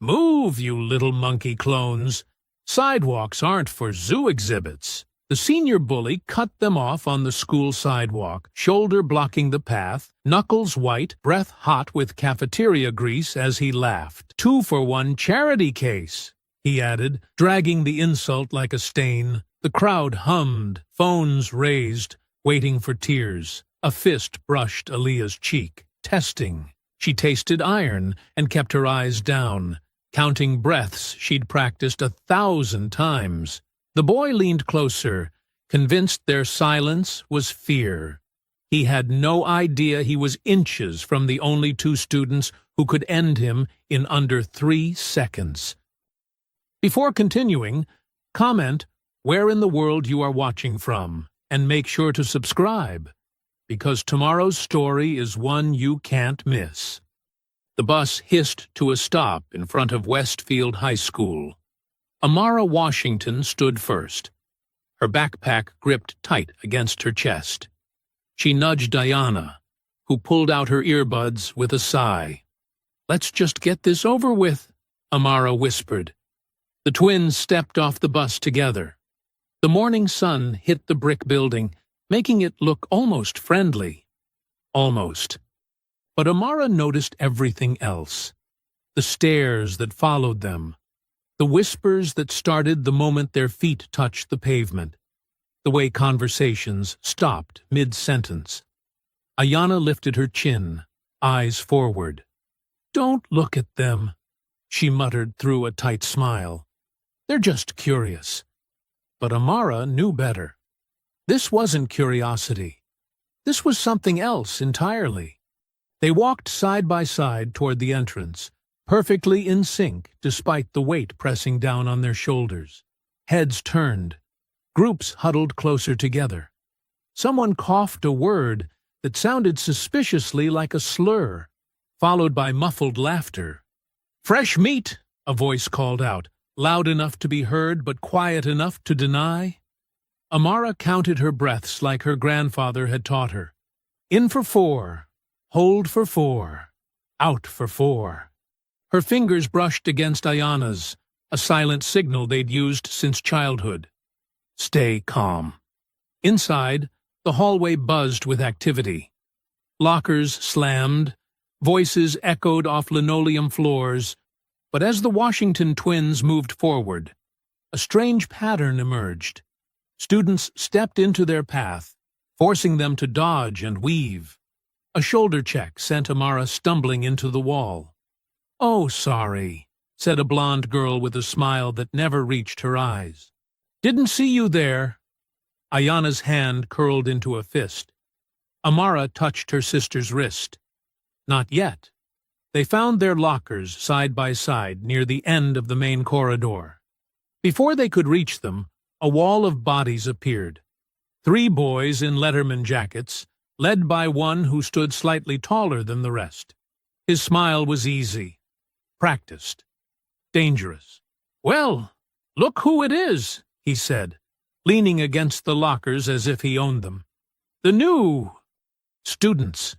Move, you little monkey clones. Sidewalks aren't for zoo exhibits. The senior bully cut them off on the school sidewalk, shoulder blocking the path, knuckles white, breath hot with cafeteria grease as he laughed. 2-for-1 charity case, he added, dragging the insult like a stain. The crowd hummed, phones raised, waiting for tears. A fist brushed Aaliyah's cheek. Testing. She tasted iron and kept her eyes down, counting breaths she'd practiced 1,000 times. The boy leaned closer, convinced their silence was fear. He had no idea he was inches from the only 2 students who could end him in under 3 seconds. Before continuing, comment where in the world you are watching from, and make sure to subscribe, because tomorrow's story is one you can't miss. The bus hissed to a stop in front of Westfield High School. Amara Washington stood first, her backpack gripped tight against her chest. She nudged Diana, who pulled out her earbuds with a sigh. "Let's just get this over with," Amara whispered. The twins stepped off the bus together. The morning sun hit the brick building, making it look almost friendly. Almost. But Amara noticed everything else. The stares that followed them. The whispers that started the moment their feet touched the pavement. The way conversations stopped mid-sentence. Ayana lifted her chin, eyes forward. "Don't look at them," she muttered through a tight smile. "They're just curious." But Amara knew better. This wasn't curiosity. This was something else entirely. They walked side by side toward the entrance, perfectly in sync despite the weight pressing down on their shoulders. Heads turned. Groups huddled closer together. Someone coughed a word that sounded suspiciously like a slur, followed by muffled laughter. "Fresh meat," a voice called out, loud enough to be heard but quiet enough to deny. Amara counted her breaths like her grandfather had taught her. In for 4, hold for 4, out for 4. Her fingers brushed against Ayana's, a silent signal they'd used since childhood. Stay calm. Inside, the hallway buzzed with activity. Lockers slammed, voices echoed off linoleum floors, but as the Washington twins moved forward, a strange pattern emerged. Students stepped into their path, forcing them to dodge and weave. A shoulder check sent Amara stumbling into the wall. "Oh, sorry," said a blonde girl with a smile that never reached her eyes. "Didn't see you there." Ayana's hand curled into a fist. Amara touched her sister's wrist. Not yet. They found their lockers side by side near the end of the main corridor. Before they could reach them, a wall of bodies appeared. 3 boys in Letterman jackets, led by one who stood slightly taller than the rest. His smile was easy, practiced, dangerous. "Well, look who it is," he said, leaning against the lockers as if he owned them. "The new students."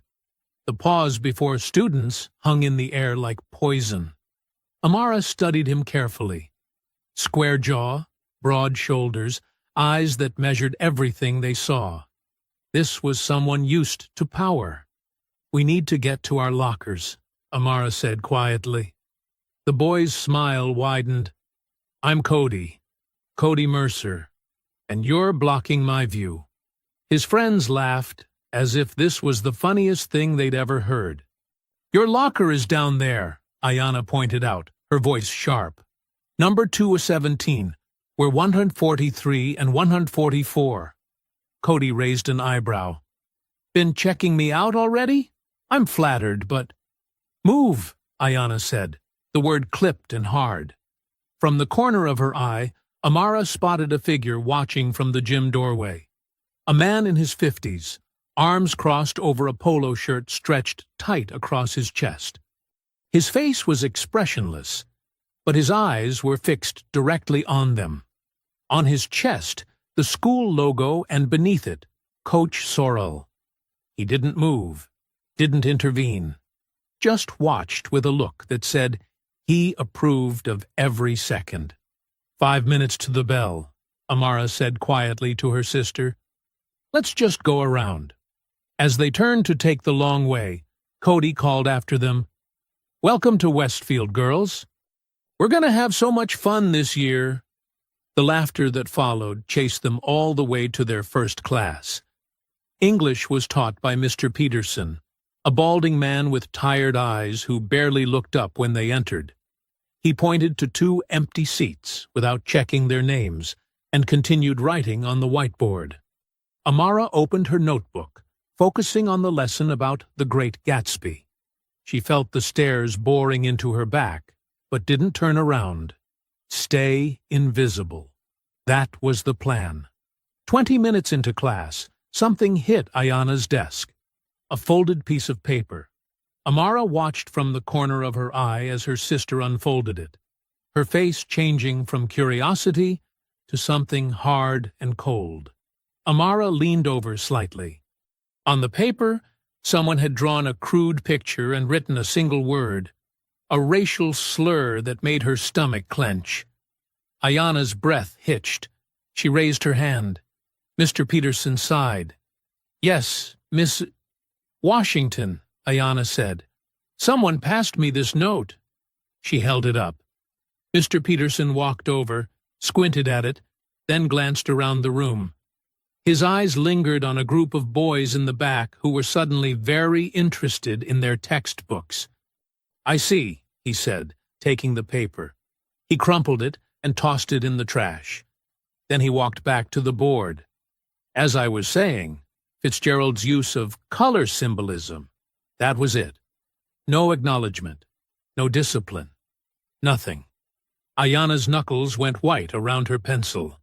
The pause before students hung in the air like poison. Amara studied him carefully. Square jaw, broad shoulders, eyes that measured everything they saw. This was someone used to power. "We need to get to our lockers," Amara said quietly. The boy's smile widened. "I'm Cody Mercer, and you're blocking my view." His friends laughed, as if this was the funniest thing they'd ever heard. "Your locker is down there," Ayana pointed out, her voice sharp. "Number 217. We're 143 and 144. Cody raised an eyebrow. "Been checking me out already? I'm flattered, but—" "Move," Ayana said, the word clipped and hard. From the corner of her eye, Amara spotted a figure watching from the gym doorway. A man in his 50s, arms crossed over a polo shirt stretched tight across his chest. His face was expressionless, but his eyes were fixed directly on them. On his chest, the school logo, and beneath it, Coach Sorrell. He didn't move, didn't intervene, just watched with a look that said, He approved of every second. 5 minutes to the bell, Amara said quietly to her sister. Let's just go around. As they turned to take the long way, Cody called after them, Welcome to Westfield, girls. We're going to have so much fun this year. The laughter that followed chased them all the way to their first class. English was taught by Mr. Peterson, a balding man with tired eyes who barely looked up when they entered. He pointed to 2 empty seats without checking their names and continued writing on the whiteboard. Amara opened her notebook, focusing on the lesson about The Great Gatsby. She felt the stares boring into her back, but didn't turn around. Stay invisible. That was the plan. 20 minutes into class, something hit Ayana's desk. A folded piece of paper. Amara watched from the corner of her eye as her sister unfolded it, her face changing from curiosity to something hard and cold. Amara leaned over slightly. On the paper, someone had drawn a crude picture and written a single word, a racial slur that made her stomach clench. Ayana's breath hitched. She raised her hand. Mr. Peterson sighed. Yes, Miss Washington, Ayana said. Someone passed me this note. She held it up. Mr. Peterson walked over, squinted at it, then glanced around the room. His eyes lingered on a group of boys in the back who were suddenly very interested in their textbooks. I see, he said, taking the paper. He crumpled it and tossed it in the trash. Then he walked back to the board. As I was saying, Fitzgerald's use of color symbolism, that was it. No acknowledgement, no discipline, nothing. Ayana's knuckles went white around her pencil.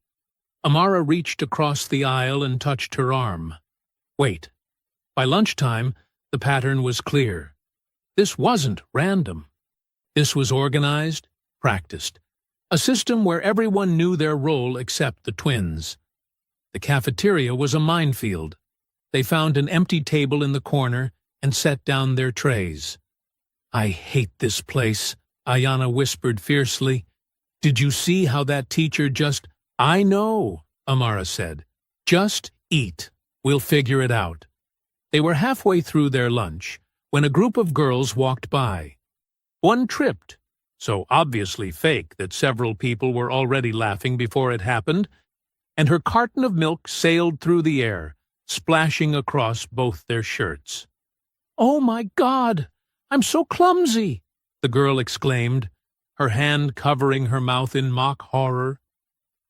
Amara reached across the aisle and touched her arm. Wait. By lunchtime, the pattern was clear. This wasn't random. This was organized, practiced. A system where everyone knew their role except the twins. The cafeteria was a minefield. They found an empty table in the corner and set down their trays. I hate this place, Ayana whispered fiercely. Did you see how that teacher just... I know, Amara said. Just eat. We'll figure it out. They were halfway through their lunch when a group of girls walked by. One tripped, so obviously fake that several people were already laughing before it happened, and her carton of milk sailed through the air, splashing across both their shirts. Oh my God! I'm so clumsy! The girl exclaimed, her hand covering her mouth in mock horror.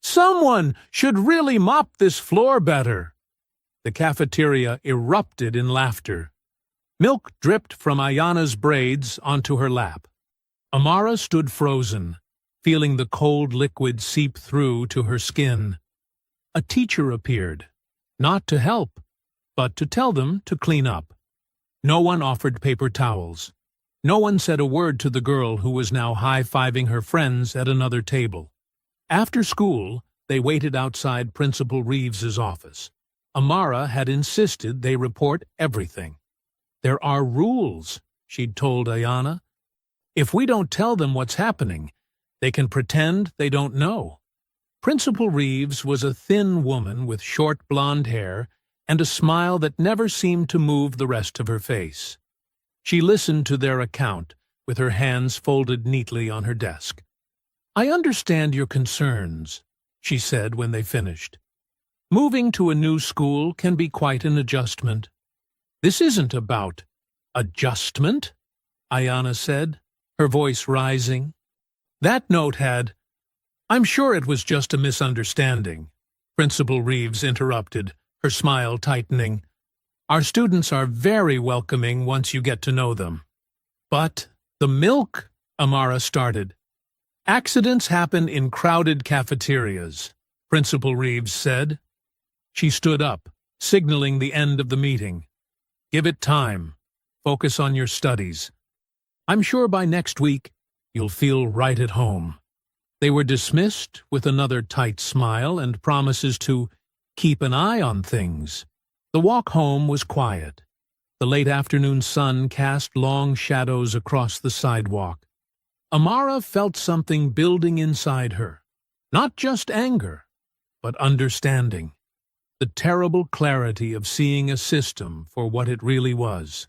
Someone should really mop this floor better. The cafeteria erupted in laughter. Milk dripped from Ayana's braids onto her lap. Amara stood frozen, feeling the cold liquid seep through to her skin. A teacher appeared, not to help, but to tell them to clean up. No one offered paper towels. No one said a word to the girl who was now high-fiving her friends at another table. After school, they waited outside Principal Reeves's office. Amara had insisted they report everything. There are rules, she'd told Ayana. If we don't tell them what's happening, they can pretend they don't know. Principal Reeves was a thin woman with short blonde hair and a smile that never seemed to move the rest of her face. She listened to their account with her hands folded neatly on her desk. I understand your concerns, she said when they finished. Moving to a new school can be quite an adjustment. This isn't about adjustment, Ayana said, her voice rising. That note had, I'm sure it was just a misunderstanding, Principal Reeves interrupted, her smile tightening. Our students are very welcoming once you get to know them. But the milk, Amara started. Accidents happen in crowded cafeterias, Principal Reeves said. She stood up, signaling the end of the meeting. Give it time. Focus on your studies. I'm sure by next week you'll feel right at home. They were dismissed with another tight smile and promises to keep an eye on things. The walk home was quiet. The late afternoon sun cast long shadows across the sidewalk. Amara felt something building inside her. Not just anger, but understanding. The terrible clarity of seeing a system for what it really was.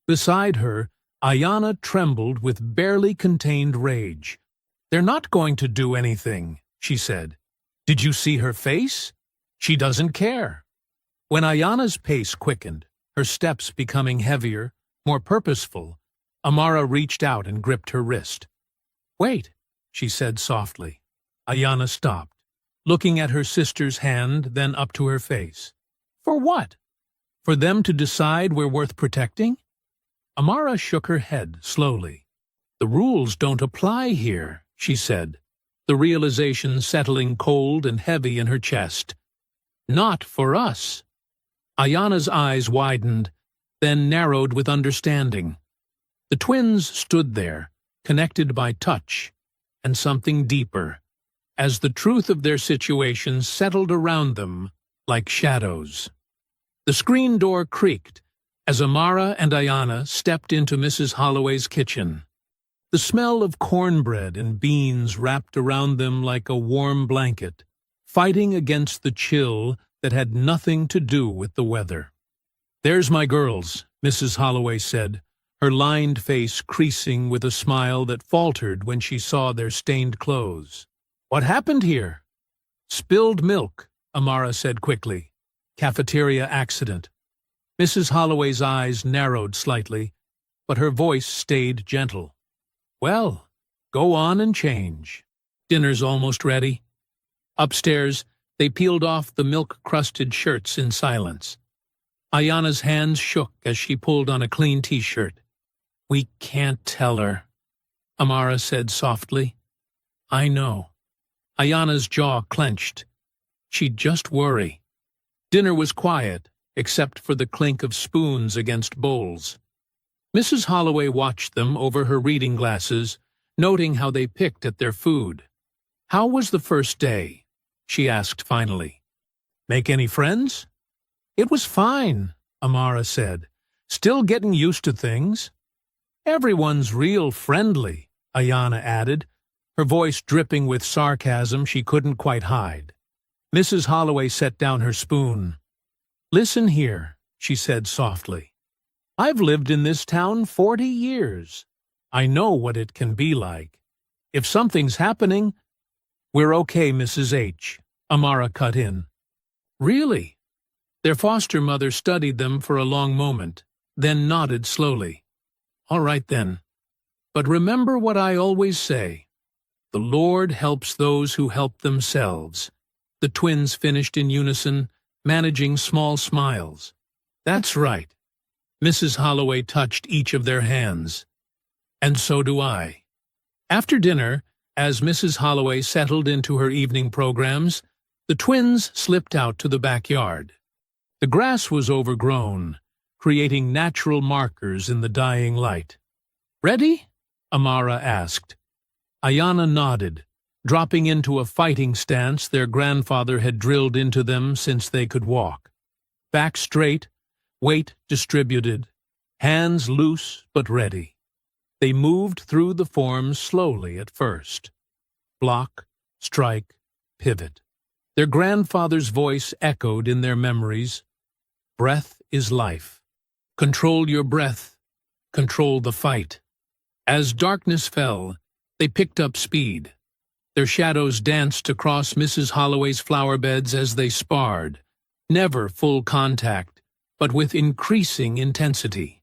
Beside her, Ayanna trembled with barely contained rage. "They're not going to do anything," she said. "Did you see her face? She doesn't care." When Ayanna's pace quickened, her steps becoming heavier, more purposeful, Amara reached out and gripped her wrist. "Wait," she said softly. Ayanna stopped, looking at her sister's hand, then up to her face. "For what? For them to decide we're worth protecting?" Amara shook her head slowly. "The rules don't apply here," she said, the realization settling cold and heavy in her chest. "Not for us." Ayanna's eyes widened, then narrowed with understanding. The twins stood there, connected by touch, and something deeper, as the truth of their situation settled around them like shadows. The screen door creaked as Amara and Ayanna stepped into Mrs. Holloway's kitchen. The smell of cornbread and beans wrapped around them like a warm blanket, fighting against the chill that had nothing to do with the weather. "There's my girls," Mrs. Holloway said, her lined face creasing with a smile that faltered when she saw their stained clothes. "What happened here?" "Spilled milk," Amara said quickly. "Cafeteria accident." Mrs. Holloway's eyes narrowed slightly, but her voice stayed gentle. "Well, go on and change. Dinner's almost ready." Upstairs, they peeled off the milk-crusted shirts in silence. Ayanna's hands shook as she pulled on a clean T-shirt. "We can't tell her," Amara said softly. "I know." Ayanna's jaw clenched. She'd just worry. Dinner was quiet, except for the clink of spoons against bowls. Mrs. Holloway watched them over her reading glasses, noting how they picked at their food. "How was the first day?" she asked finally. "Make any friends?" "It was fine," Amara said. "Still getting used to things." "Everyone's real friendly," Ayanna added, her voice dripping with sarcasm she couldn't quite hide. Mrs. Holloway set down her spoon. "Listen here," she said softly. "I've lived in this town 40 years. I know what it can be like. If something's happening—" "We're okay, Mrs. H," Amara cut in. "Really?" Their foster mother studied them for a long moment, then nodded slowly. "All right then. But remember what I always say. The Lord helps those who help themselves." The twins finished in unison, managing small smiles. "That's right." Mrs. Holloway touched each of their hands. "And so do I." After dinner, as Mrs. Holloway settled into her evening programs, the twins slipped out to the backyard. The grass was overgrown, creating natural markers in the dying light. "Ready?" Amara asked. Ayanna nodded, dropping into a fighting stance their grandfather had drilled into them since they could walk. Back straight, weight distributed, hands loose but ready. They moved through the forms slowly at first. Block, strike, pivot. Their grandfather's voice echoed in their memories. "Breath is life. Control your breath. Control the fight." As darkness fell, they picked up speed. Their shadows danced across Mrs. Holloway's flower beds as they sparred, never full contact, but with increasing intensity.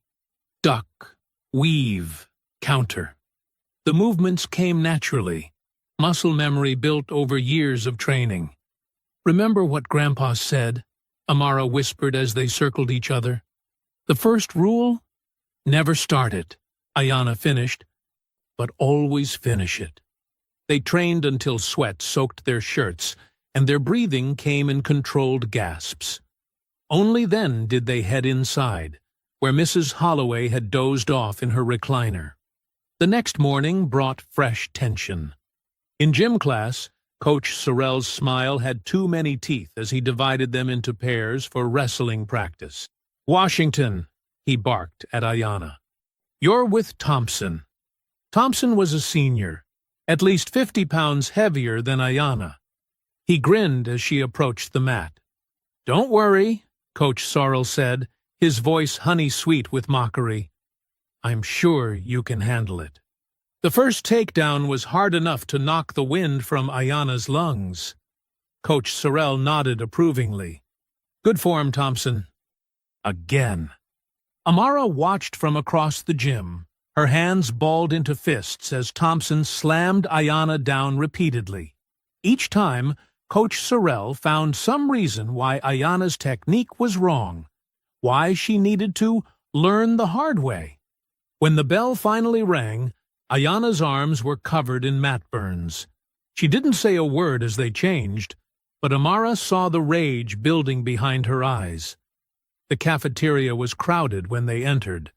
Duck, weave, counter. The movements came naturally, muscle memory built over years of training. "Remember what Grandpa said?" Amara whispered as they circled each other. "The first rule? Never start it," Ayanna finished, "but always finish it." They trained until sweat soaked their shirts, and their breathing came in controlled gasps. Only then did they head inside, where Mrs. Holloway had dozed off in her recliner. The next morning brought fresh tension. In gym class, Coach Sorrell's smile had too many teeth as he divided them into pairs for wrestling practice. "Washington," he barked at Ayanna. "You're with Thompson." Thompson was a senior, at least 50 pounds heavier than Ayanna. He grinned as she approached the mat. "Don't worry," Coach Sorrell said, his voice honey-sweet with mockery. "I'm sure you can handle it." The first takedown was hard enough to knock the wind from Ayanna's lungs. Coach Sorrell nodded approvingly. "Good form, Thompson." Again. Amara watched from across the gym, her hands balled into fists as Thompson slammed Ayanna down repeatedly. Each time, Coach Sorrell found some reason why Ayanna's technique was wrong, why she needed to learn the hard way. When the bell finally rang, Ayanna's arms were covered in mat burns. She didn't say a word as they changed, but Amara saw the rage building behind her eyes. The cafeteria was crowded when they entered.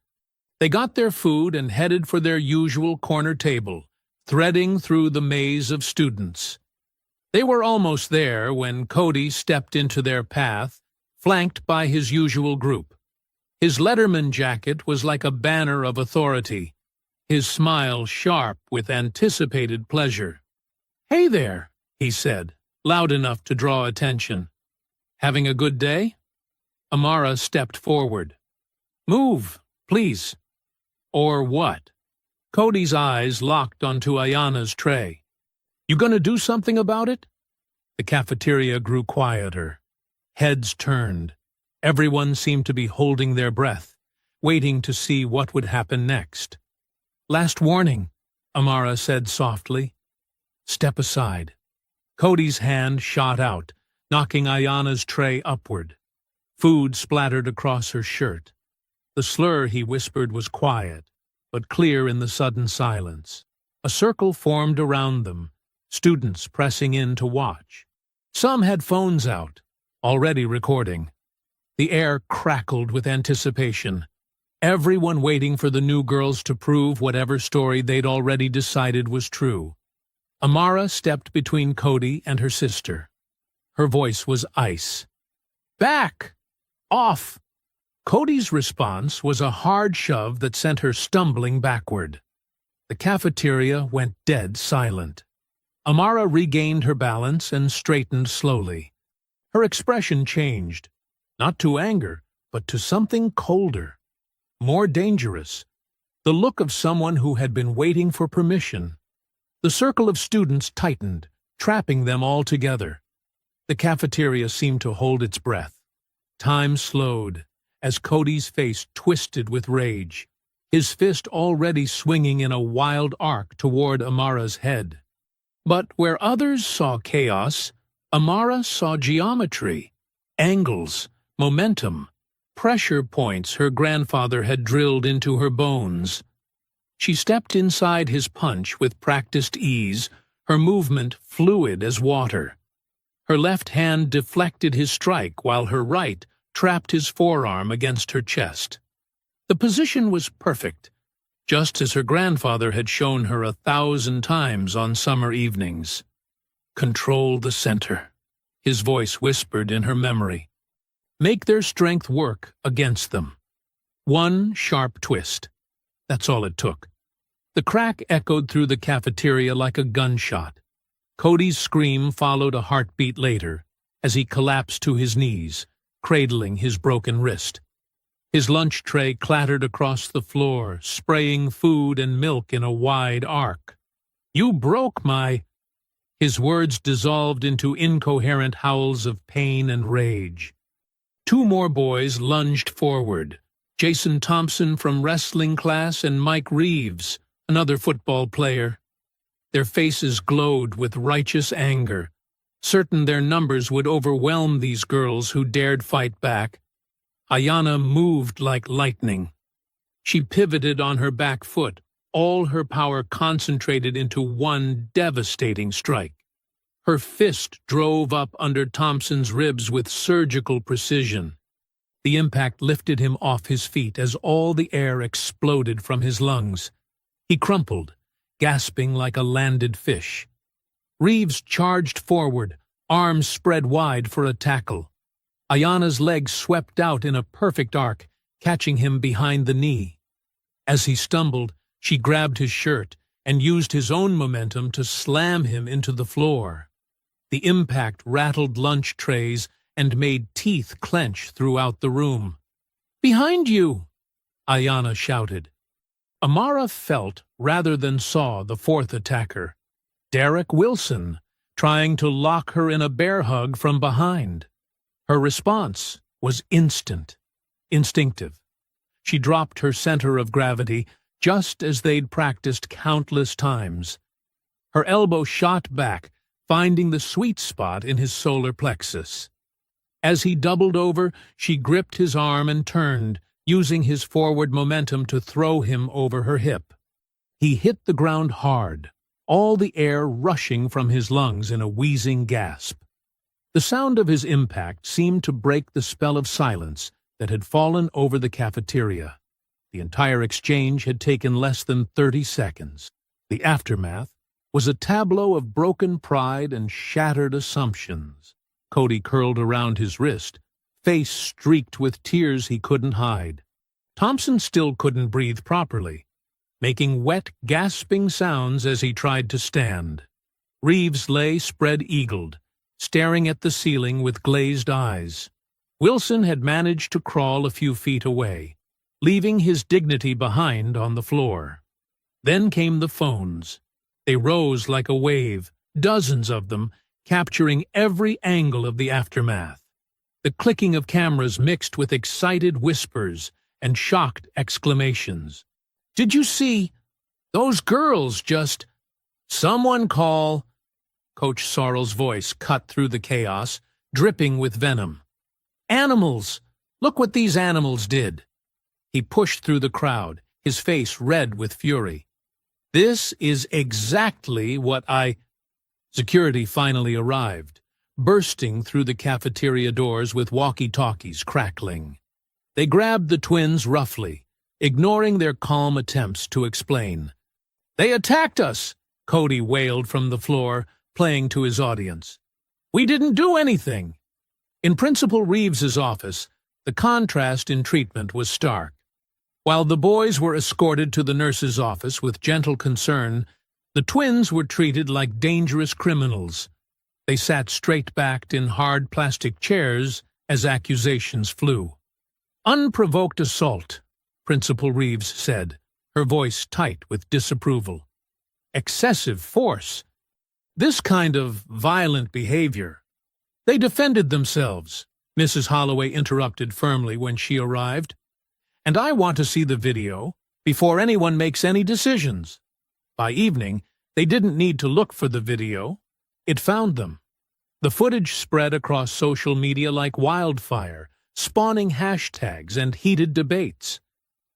They got their food and headed for their usual corner table, threading through the maze of students. They were almost there when Cody stepped into their path, flanked by his usual group. His Letterman jacket was like a banner of authority, his smile sharp with anticipated pleasure. "Hey there," he said, loud enough to draw attention. "Having a good day?" Amara stepped forward. "Move, please." "Or what?" Cody's eyes locked onto Ayanna's tray. "You gonna do something about it?" The cafeteria grew quieter. Heads turned. Everyone seemed to be holding their breath, waiting to see what would happen next. "Last warning," Amara said softly. "Step aside." Cody's hand shot out, knocking Ayanna's tray upward. Food splattered across her shirt. The slur he whispered was quiet, but clear in the sudden silence. A circle formed around them, students pressing in to watch. Some had phones out, already recording. The air crackled with anticipation, everyone waiting for the new girls to prove whatever story they'd already decided was true. Amara stepped between Cody and her sister. Her voice was ice. "Back! Off!" Cody's response was a hard shove that sent her stumbling backward. The cafeteria went dead silent. Amara regained her balance and straightened slowly. Her expression changed, not to anger, but to something colder, more dangerous, the look of someone who had been waiting for permission. The circle of students tightened, trapping them all together. The cafeteria seemed to hold its breath. Time slowed, as Cody's face twisted with rage, his fist already swinging in a wild arc toward Amara's head. But where others saw chaos, Amara saw geometry, angles, momentum, pressure points her grandfather had drilled into her bones. She stepped inside his punch with practiced ease, her movement fluid as water. Her left hand deflected his strike while her right trapped his forearm against her chest. The position was perfect, just as her grandfather had shown her 1,000 times on summer evenings. "Control the center," his voice whispered in her memory. "Make their strength work against them." One sharp twist. That's all it took. The crack echoed through the cafeteria like a gunshot. Cody's scream followed a heartbeat later, as he collapsed to his knees, cradling his broken wrist. His lunch tray clattered across the floor, spraying food and milk in a wide arc. "You broke my—" His words dissolved into incoherent howls of pain and rage. Two more boys lunged forward, Jason Thompson from wrestling class and Mike Reeves, another football player. Their faces glowed with righteous anger, certain their numbers would overwhelm these girls who dared fight back. Ayanna moved like lightning. She pivoted on her back foot, all her power concentrated into one devastating strike. Her fist drove up under Thompson's ribs with surgical precision. The impact lifted him off his feet as all the air exploded from his lungs. He crumpled, gasping like a landed fish. Reeves charged forward, arms spread wide for a tackle. Ayanna's legs swept out in a perfect arc, catching him behind the knee. As he stumbled, she grabbed his shirt, and used his own momentum to slam him into the floor. The impact rattled lunch trays and made teeth clench throughout the room. "Behind you!" Ayanna shouted. Amara felt rather than saw the fourth attacker, Derek Wilson, trying to lock her in a bear hug from behind. Her response was instinctive. She dropped her center of gravity just as they'd practiced countless times. Her elbow shot back, finding the sweet spot in his solar plexus. As he doubled over, she gripped his arm and turned, using his forward momentum to throw him over her hip. He hit the ground hard, all the air rushing from his lungs in a wheezing gasp. The sound of his impact seemed to break the spell of silence that had fallen over the cafeteria. The entire exchange had taken less than 30 seconds. The aftermath was a tableau of broken pride and shattered assumptions. Cody curled around his wrist, face streaked with tears he couldn't hide. Thompson still couldn't breathe properly, making wet, gasping sounds as he tried to stand. Reeves lay spread-eagled, staring at the ceiling with glazed eyes. Wilson had managed to crawl a few feet away, leaving his dignity behind on the floor. Then came the phones. They rose like a wave, dozens of them, capturing every angle of the aftermath. The clicking of cameras mixed with excited whispers and shocked exclamations. "Did you see? Those girls just—" "Someone call!" Coach Sorrell's voice cut through the chaos, dripping with venom. "Animals! Look what these animals did!" He pushed through the crowd, his face red with fury. "This is exactly what Security finally arrived, bursting through the cafeteria doors with walkie-talkies crackling. They grabbed the twins roughly, ignoring their calm attempts to explain. "They attacked us!" Cody wailed from the floor, playing to his audience. "We didn't do anything!" In Principal Reeves's office, the contrast in treatment was stark. While the boys were escorted to the nurse's office with gentle concern, the twins were treated like dangerous criminals. They sat straight-backed in hard plastic chairs as accusations flew. "Unprovoked assault," Principal Reeves said, her voice tight with disapproval. "Excessive force. This kind of violent behavior." "They defended themselves," Mrs. Holloway interrupted firmly when she arrived. "And I want to see the video before anyone makes any decisions." By evening, they didn't need to look for the video. It found them. The footage spread across social media like wildfire, spawning hashtags and heated debates.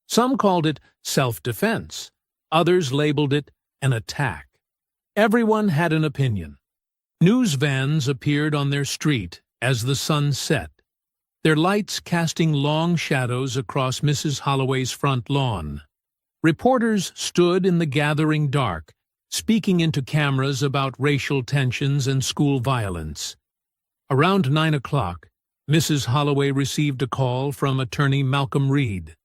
Some called it self-defense. Others labeled it an attack. Everyone had an opinion. News vans appeared on their street as the sun set, their lights casting long shadows across Mrs. Holloway's front lawn. Reporters stood in the gathering dark, speaking into cameras about racial tensions and school violence. Around 9 o'clock, Mrs. Holloway received a call from attorney Malcolm Reed.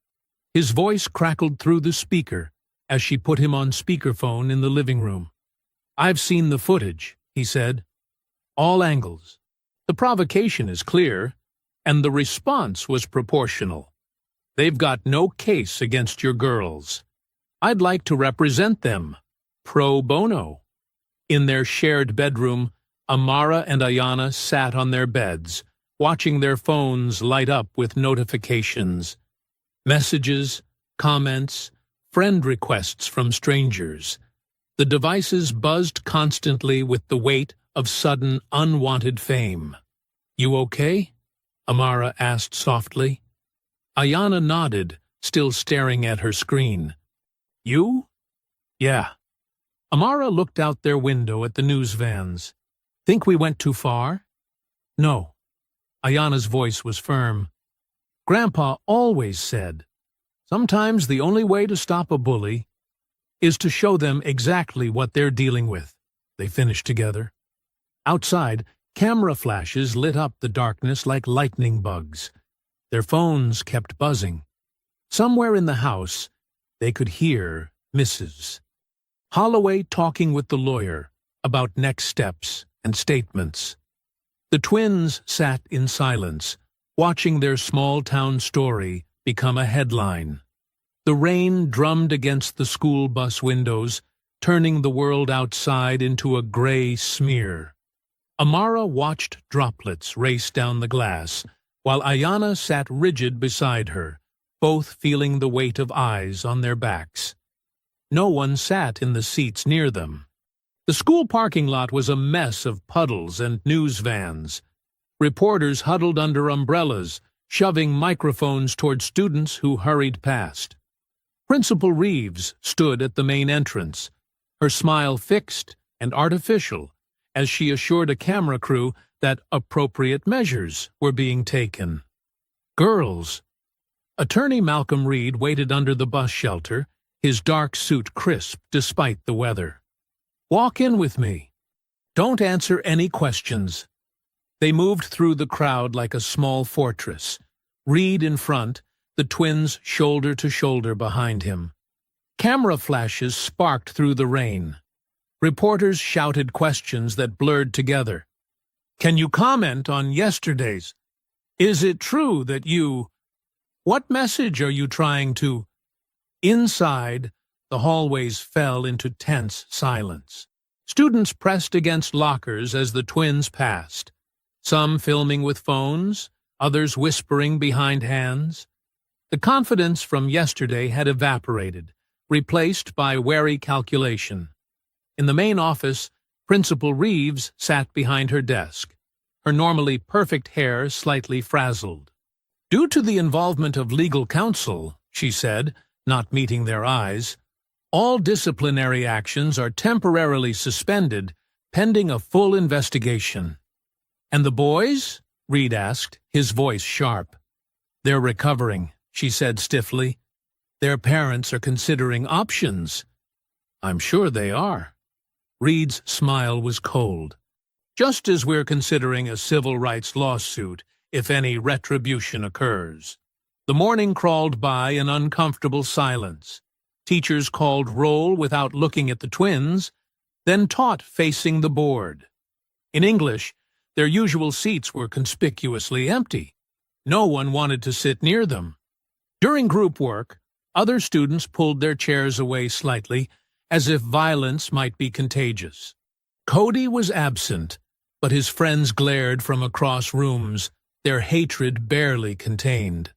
His voice crackled through the speaker as she put him on speakerphone in the living room. "I've seen the footage," he said. "All angles. The provocation is clear, and the response was proportional. They've got no case against your girls. I'd like to represent them, pro bono." In their shared bedroom, Amara and Ayanna sat on their beds, watching their phones light up with notifications. Messages, comments, friend requests from strangers. The devices buzzed constantly with the weight of sudden, unwanted fame. "You okay?" Amara asked softly. Ayanna nodded, still staring at her screen. "You?" "Yeah." Amara looked out their window at the news vans. "Think we went too far?" "No." Ayanna's voice was firm. "Grandpa always said, sometimes the only way to stop a bully is to show them exactly what they're dealing with." They finished together. Outside, camera flashes lit up the darkness like lightning bugs. Their phones kept buzzing. Somewhere in the house, they could hear Mrs. Holloway talking with the lawyer about next steps and statements. The twins sat in silence, watching their small-town story become a headline. The rain drummed against the school bus windows, turning the world outside into a gray smear. Amara watched droplets race down the glass, while Ayanna sat rigid beside her, both feeling the weight of eyes on their backs. No one sat in the seats near them. The school parking lot was a mess of puddles and news vans. Reporters huddled under umbrellas, shoving microphones toward students who hurried past. Principal Reeves stood at the main entrance, her smile fixed and artificial, as she assured a camera crew that appropriate measures were being taken. Girls. Attorney Malcolm Reed waited under the bus shelter, his dark suit crisp despite the weather. "Walk in with me. Don't answer any questions." They moved through the crowd like a small fortress, Reed in front, the twins shoulder to shoulder behind him. Camera flashes sparked through the rain. Reporters shouted questions that blurred together. "Can you comment on yesterday's? Is it true that you... What message are you trying to..." Inside, the hallways fell into tense silence. Students pressed against lockers as the twins passed, some filming with phones, others whispering behind hands. The confidence from yesterday had evaporated, replaced by wary calculation. In the main office, Principal Reeves sat behind her desk, her normally perfect hair slightly frazzled. "Due to the involvement of legal counsel," she said, not meeting their eyes, "all disciplinary actions are temporarily suspended, pending a full investigation." "And the boys?" Reed asked, his voice sharp. "They're recovering," she said stiffly. "Their parents are considering options." "I'm sure they are." Reed's smile was cold. "Just as we're considering a civil rights lawsuit if any retribution occurs." The morning crawled by in uncomfortable silence. Teachers called roll without looking at the twins, then taught facing the board. In English, their usual seats were conspicuously empty. No one wanted to sit near them. During group work, other students pulled their chairs away slightly, as if violence might be contagious. Cody was absent, but his friends glared from across rooms, their hatred barely contained.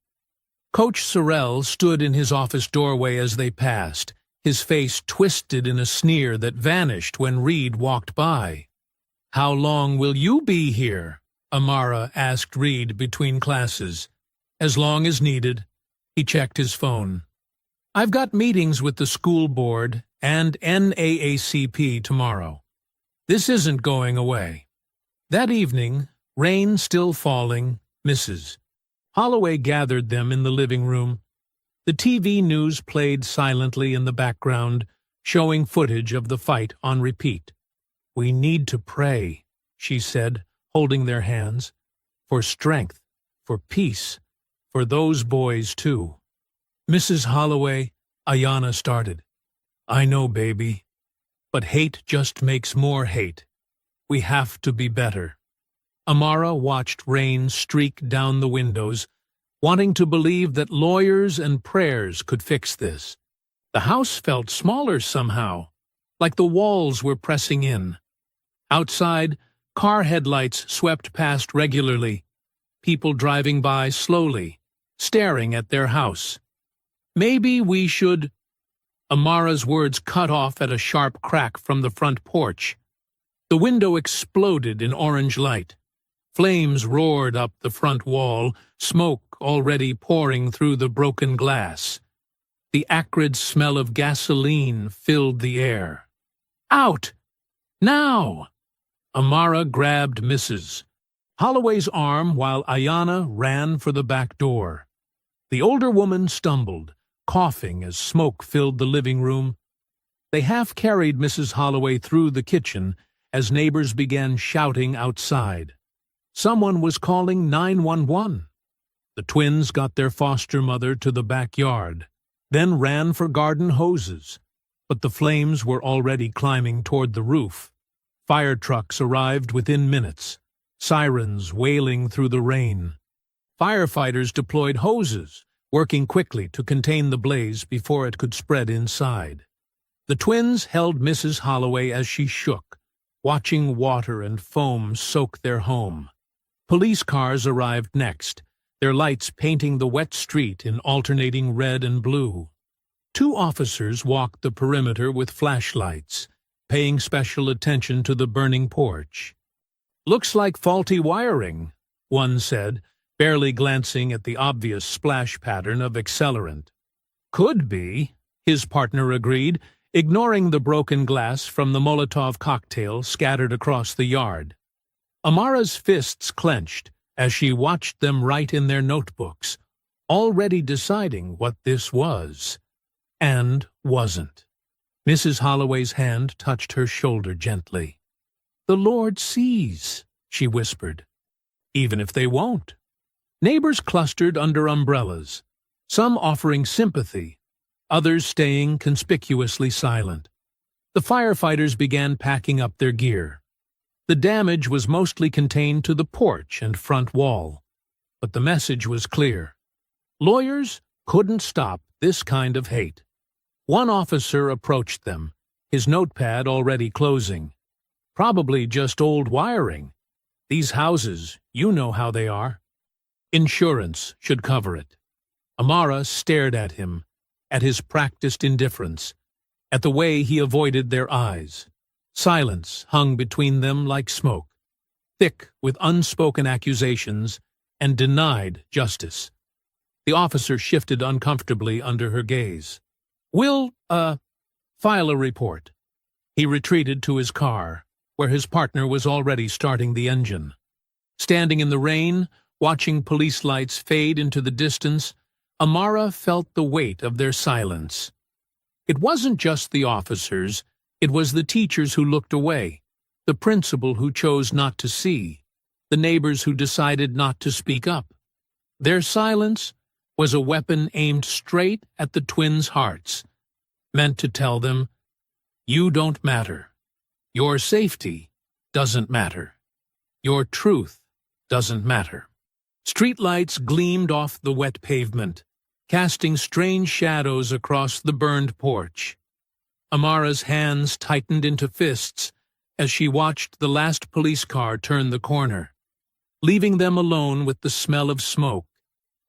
Coach Sorrell stood in his office doorway as they passed, his face twisted in a sneer that vanished when Reed walked by. "How long will you be here?" Amara asked Reed between classes. "As long as needed." He checked his phone. "I've got meetings with the school board and NAACP tomorrow. This isn't going away." That evening, rain still falling, Mrs. Holloway gathered them in the living room. The TV news played silently in the background, showing footage of the fight on repeat. "We need to pray," she said, holding their hands, "for strength, for peace, for those boys too." "Mrs. Holloway," Ayanna started. "I know, baby. But hate just makes more hate. We have to be better." Amara watched rain streak down the windows, wanting to believe that lawyers and prayers could fix this. The house felt smaller somehow, like the walls were pressing in. Outside, car headlights swept past regularly, people driving by slowly, staring at their house. "Maybe we should..." Amara's words cut off at a sharp crack from the front porch. The window exploded in orange light. Flames roared up the front wall, smoke already pouring through the broken glass. The acrid smell of gasoline filled the air. "Out! Now!" Amara grabbed Mrs. Holloway's arm while Ayanna ran for the back door. The older woman stumbled, coughing as smoke filled the living room. They half-carried Mrs. Holloway through the kitchen as neighbors began shouting outside. Someone was calling 911. The twins got their foster mother to the backyard, then ran for garden hoses. but the flames were already climbing toward the roof. Fire trucks arrived within minutes, sirens wailing through the rain. Firefighters deployed hoses, working quickly to contain the blaze before it could spread inside. The twins held Mrs. Holloway as she shook, watching water and foam soak their home. Police cars arrived next, their lights painting the wet street in alternating red and blue. 2 officers walked the perimeter with flashlights, paying special attention to the burning porch. "Looks like faulty wiring," one said, barely glancing at the obvious splash pattern of accelerant. "Could be," his partner agreed, ignoring the broken glass from the Molotov cocktail scattered across the yard. Amara's fists clenched as she watched them write in their notebooks, already deciding what this was and wasn't. Mrs. Holloway's hand touched her shoulder gently. "The Lord sees," she whispered. "Even if they won't." Neighbors clustered under umbrellas, some offering sympathy, others staying conspicuously silent. The firefighters began packing up their gear. The damage was mostly contained to the porch and front wall, but the message was clear. Lawyers couldn't stop this kind of hate. One officer approached them, his notepad already closing. "Probably just old wiring. These houses, you know how they are. Insurance should cover it." Amara stared at him, at his practiced indifference, at the way he avoided their eyes. Silence hung between them like smoke, thick with unspoken accusations and denied justice. The officer shifted uncomfortably under her gaze. "We'll, file a report." He retreated to his car, where his partner was already starting the engine. Standing in the rain, watching police lights fade into the distance, Amara felt the weight of their silence. It wasn't just the officers, it was the teachers who looked away, the principal who chose not to see, the neighbors who decided not to speak up. Their silence was a weapon aimed straight at the twins' hearts, meant to tell them, "You don't matter. Your safety doesn't matter. Your truth doesn't matter." Streetlights gleamed off the wet pavement, casting strange shadows across the burned porch. Amara's hands tightened into fists as she watched the last police car turn the corner, leaving them alone with the smell of smoke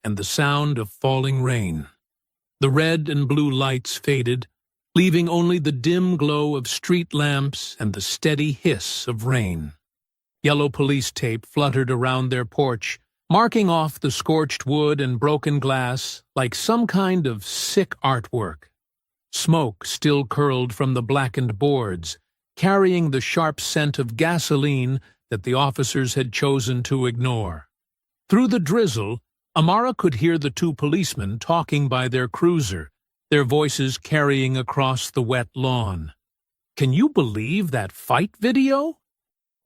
and the sound of falling rain. The red and blue lights faded, leaving only the dim glow of street lamps and the steady hiss of rain. Yellow police tape fluttered around their porch, marking off the scorched wood and broken glass like some kind of sick artwork. Smoke still curled from the blackened boards, carrying the sharp scent of gasoline that the officers had chosen to ignore. Through the drizzle, Amara could hear the 2 policemen talking by their cruiser, their voices carrying across the wet lawn. "Can you believe that fight video?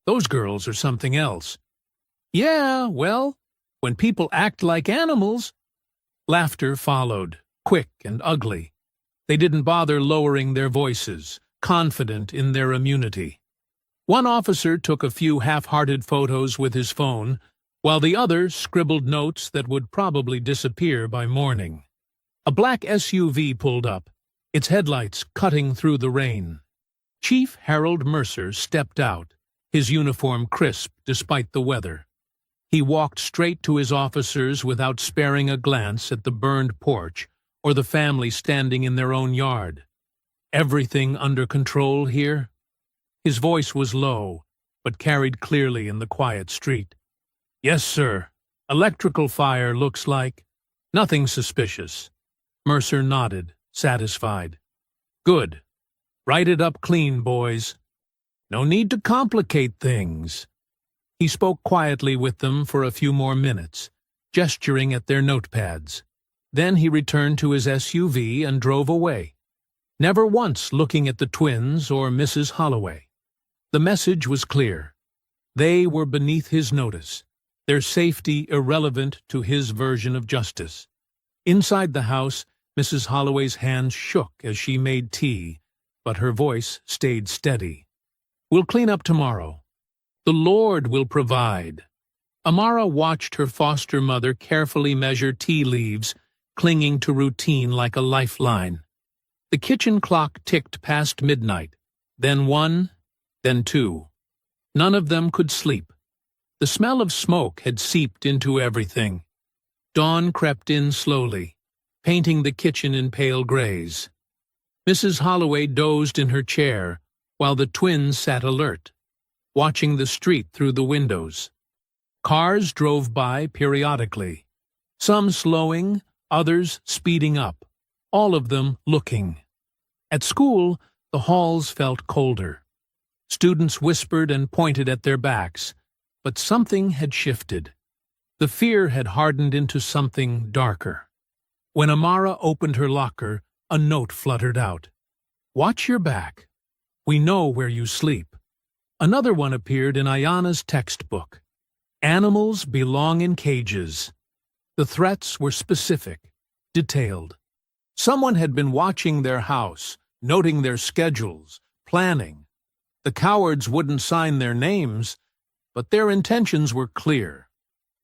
Those girls are something else." "Yeah, well, when people act like animals." Laughter followed, quick and ugly. They didn't bother lowering their voices, confident in their immunity. One officer took a few half-hearted photos with his phone, while the other scribbled notes that would probably disappear by morning. A black SUV pulled up, its headlights cutting through the rain. Chief Harold Mercer stepped out, his uniform crisp despite the weather. He walked straight to his officers without sparing a glance at the burned porch or the family standing in their own yard. "Everything under control here?" His voice was low, but carried clearly in the quiet street. "Yes, sir. Electrical fire looks like. Nothing suspicious." Mercer nodded, satisfied. "Good. Write it up clean, boys. No need to complicate things." He spoke quietly with them for a few more minutes, gesturing at their notepads. Then he returned to his SUV and drove away, never once looking at the twins or Mrs. Holloway. The message was clear. They were beneath his notice, their safety irrelevant to his version of justice. Inside the house, Mrs. Holloway's hands shook as she made tea, but her voice stayed steady. "We'll clean up tomorrow. The Lord will provide." Amara watched her foster mother carefully measure tea leaves, clinging to routine like a lifeline. The kitchen clock ticked past midnight, then 1, then 2. None of them could sleep. The smell of smoke had seeped into everything. Dawn crept in slowly, painting the kitchen in pale grays. Mrs. Holloway dozed in her chair, while the twins sat alert, watching the street through the windows. Cars drove by periodically, some slowing, others speeding up, all of them looking. At school, the halls felt colder. Students whispered and pointed at their backs, but something had shifted. The fear had hardened into something darker. When Amara opened her locker, a note fluttered out. "Watch your back. We know where you sleep." Another one appeared in Ayana's textbook. "Animals belong in cages." The threats were specific, detailed. Someone had been watching their house, noting their schedules, planning. The cowards wouldn't sign their names, but their intentions were clear.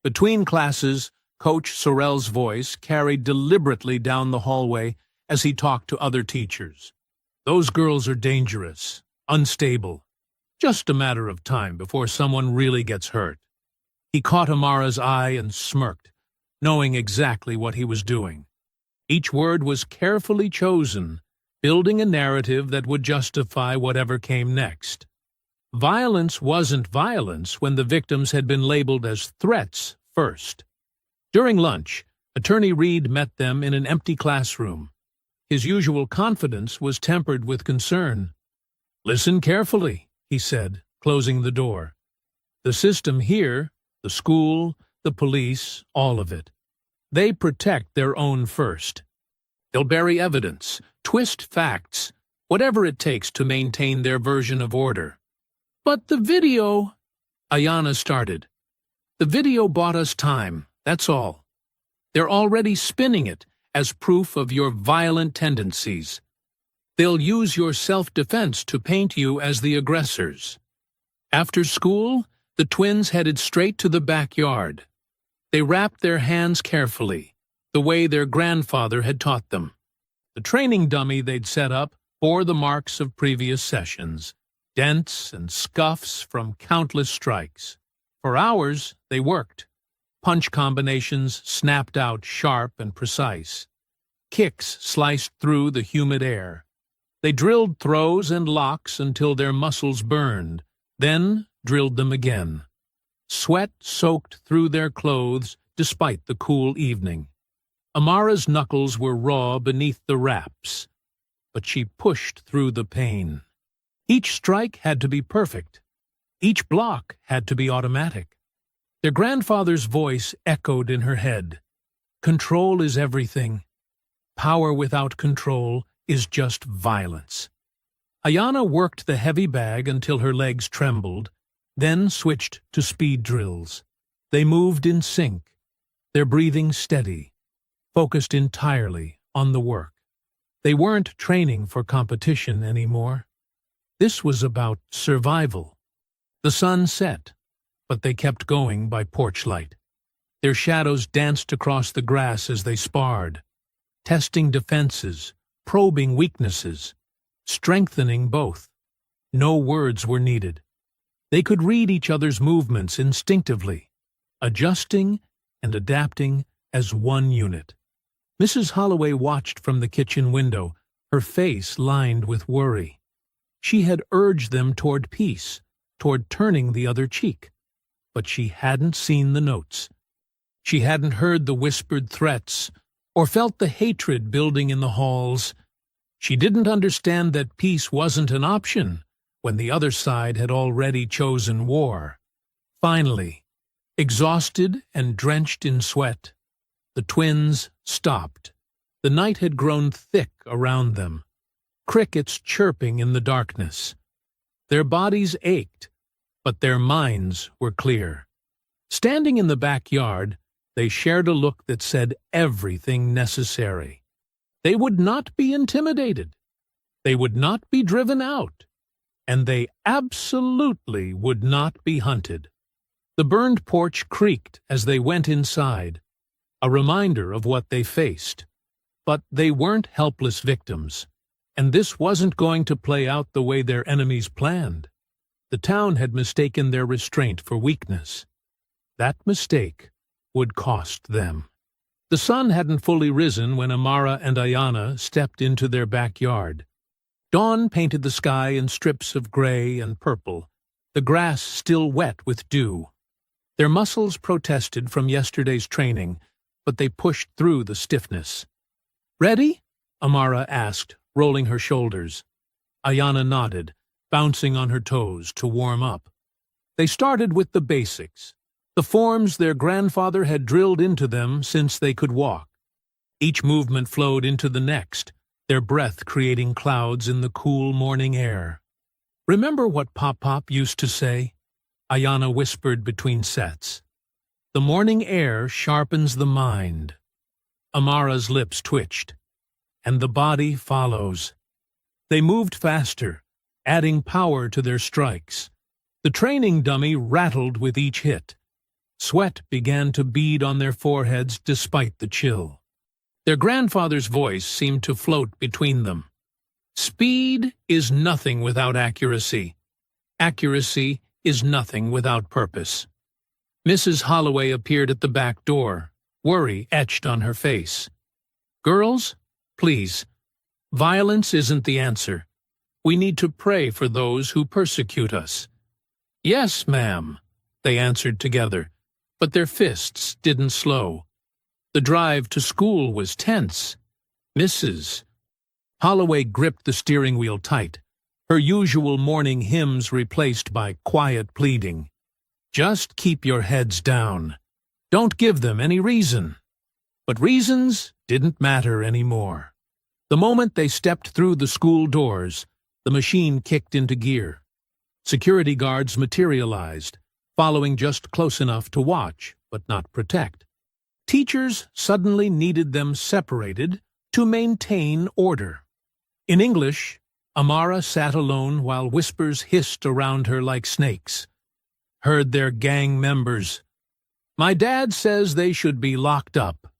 Between classes, Coach Sorrell's voice carried deliberately down the hallway as he talked to other teachers. "Those girls are dangerous, unstable. Just a matter of time before someone really gets hurt." He caught Amara's eye and smirked, knowing exactly what he was doing. Each word was carefully chosen, building a narrative that would justify whatever came next. Violence wasn't violence when the victims had been labeled as threats first. During lunch, Attorney Reed met them in an empty classroom. His usual confidence was tempered with concern. "Listen carefully," he said, closing the door. "The system here, the school, the police, all of it. They protect their own first. They'll bury evidence, twist facts, whatever it takes to maintain their version of order." "But the video," Ayana started. "The video bought us time, that's all. They're already spinning it as proof of your violent tendencies. They'll use your self-defense to paint you as the aggressors." After school, the twins headed straight to the backyard. They wrapped their hands carefully, the way their grandfather had taught them. The training dummy they'd set up bore the marks of previous sessions, dents and scuffs from countless strikes. For hours, they worked. Punch combinations snapped out sharp and precise. Kicks sliced through the humid air. They drilled throws and locks until their muscles burned, then drilled them again. Sweat soaked through their clothes despite the cool evening. Amara's knuckles were raw beneath the wraps, but she pushed through the pain. Each strike had to be perfect. Each block had to be automatic. Their grandfather's voice echoed in her head. "Control is everything. Power without control is just violence." Ayana worked the heavy bag until her legs trembled, then switched to speed drills. They moved in sync, their breathing steady, focused entirely on the work. They weren't training for competition anymore. This was about survival. The sun set, but they kept going by porch light. Their shadows danced across the grass as they sparred, testing defenses, probing weaknesses, strengthening both. No words were needed. They could read each other's movements instinctively, adjusting and adapting as one unit. Mrs. Holloway watched from the kitchen window, her face lined with worry. She had urged them toward peace, toward turning the other cheek. But she hadn't seen the notes. She hadn't heard the whispered threats, or felt the hatred building in the halls. She didn't understand that peace wasn't an option when the other side had already chosen war. Finally, exhausted and drenched in sweat, the twins stopped. The night had grown thick around them, crickets chirping in the darkness. Their bodies ached, but their minds were clear. Standing in the backyard, they shared a look that said everything necessary. They would not be intimidated. They would not be driven out, and they absolutely would not be hunted. The burned porch creaked as they went inside, a reminder of what they faced. But they weren't helpless victims, and this wasn't going to play out the way their enemies planned. The town had mistaken their restraint for weakness. That mistake would cost them. The sun hadn't fully risen when Amara and Ayanna stepped into their backyard. Dawn painted the sky in strips of gray and purple, the grass still wet with dew. Their muscles protested from yesterday's training, but they pushed through the stiffness. "Ready?" Amara asked, rolling her shoulders. Ayanna nodded, bouncing on her toes to warm up. They started with the basics, the forms their grandfather had drilled into them since they could walk. Each movement flowed into the next, their breath creating clouds in the cool morning air. "Remember what Pop used to say?" Ayanna whispered between sets. "The morning air sharpens the mind." Amara's lips twitched, and the body follows. They moved faster, adding power to their strikes. The training dummy rattled with each hit. Sweat began to bead on their foreheads despite the chill. Their grandfather's voice seemed to float between them. "Speed is nothing without accuracy. Accuracy is nothing without purpose." Mrs. Holloway appeared at the back door, worry etched on her face. "Girls, please, violence isn't the answer. We need to pray for those who persecute us." "Yes, ma'am," they answered together, but their fists didn't slow. The drive to school was tense. Mrs. Holloway gripped the steering wheel tight, her usual morning hymns replaced by quiet pleading. "Just keep your heads down. Don't give them any reason." But reasons didn't matter anymore. The moment they stepped through the school doors, the machine kicked into gear. Security guards materialized, following just close enough to watch, but not protect. Teachers suddenly needed them separated to maintain order. In English, Amara sat alone while whispers hissed around her like snakes. Heard their gang members. "My dad says they should be locked up.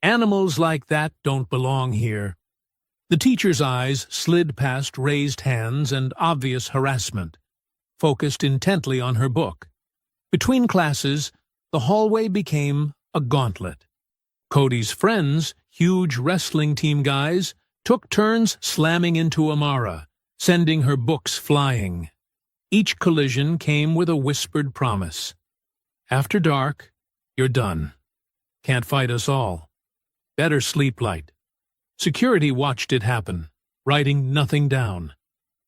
Animals like that don't belong here." The teacher's eyes slid past raised hands and obvious harassment, focused intently on her book. Between classes, the hallway became a gauntlet. Cody's friends, huge wrestling team guys, took turns slamming into Amara, sending her books flying. Each collision came with a whispered promise. "After dark, you're done. Can't fight us all. Better sleep light." Security watched it happen, writing nothing down.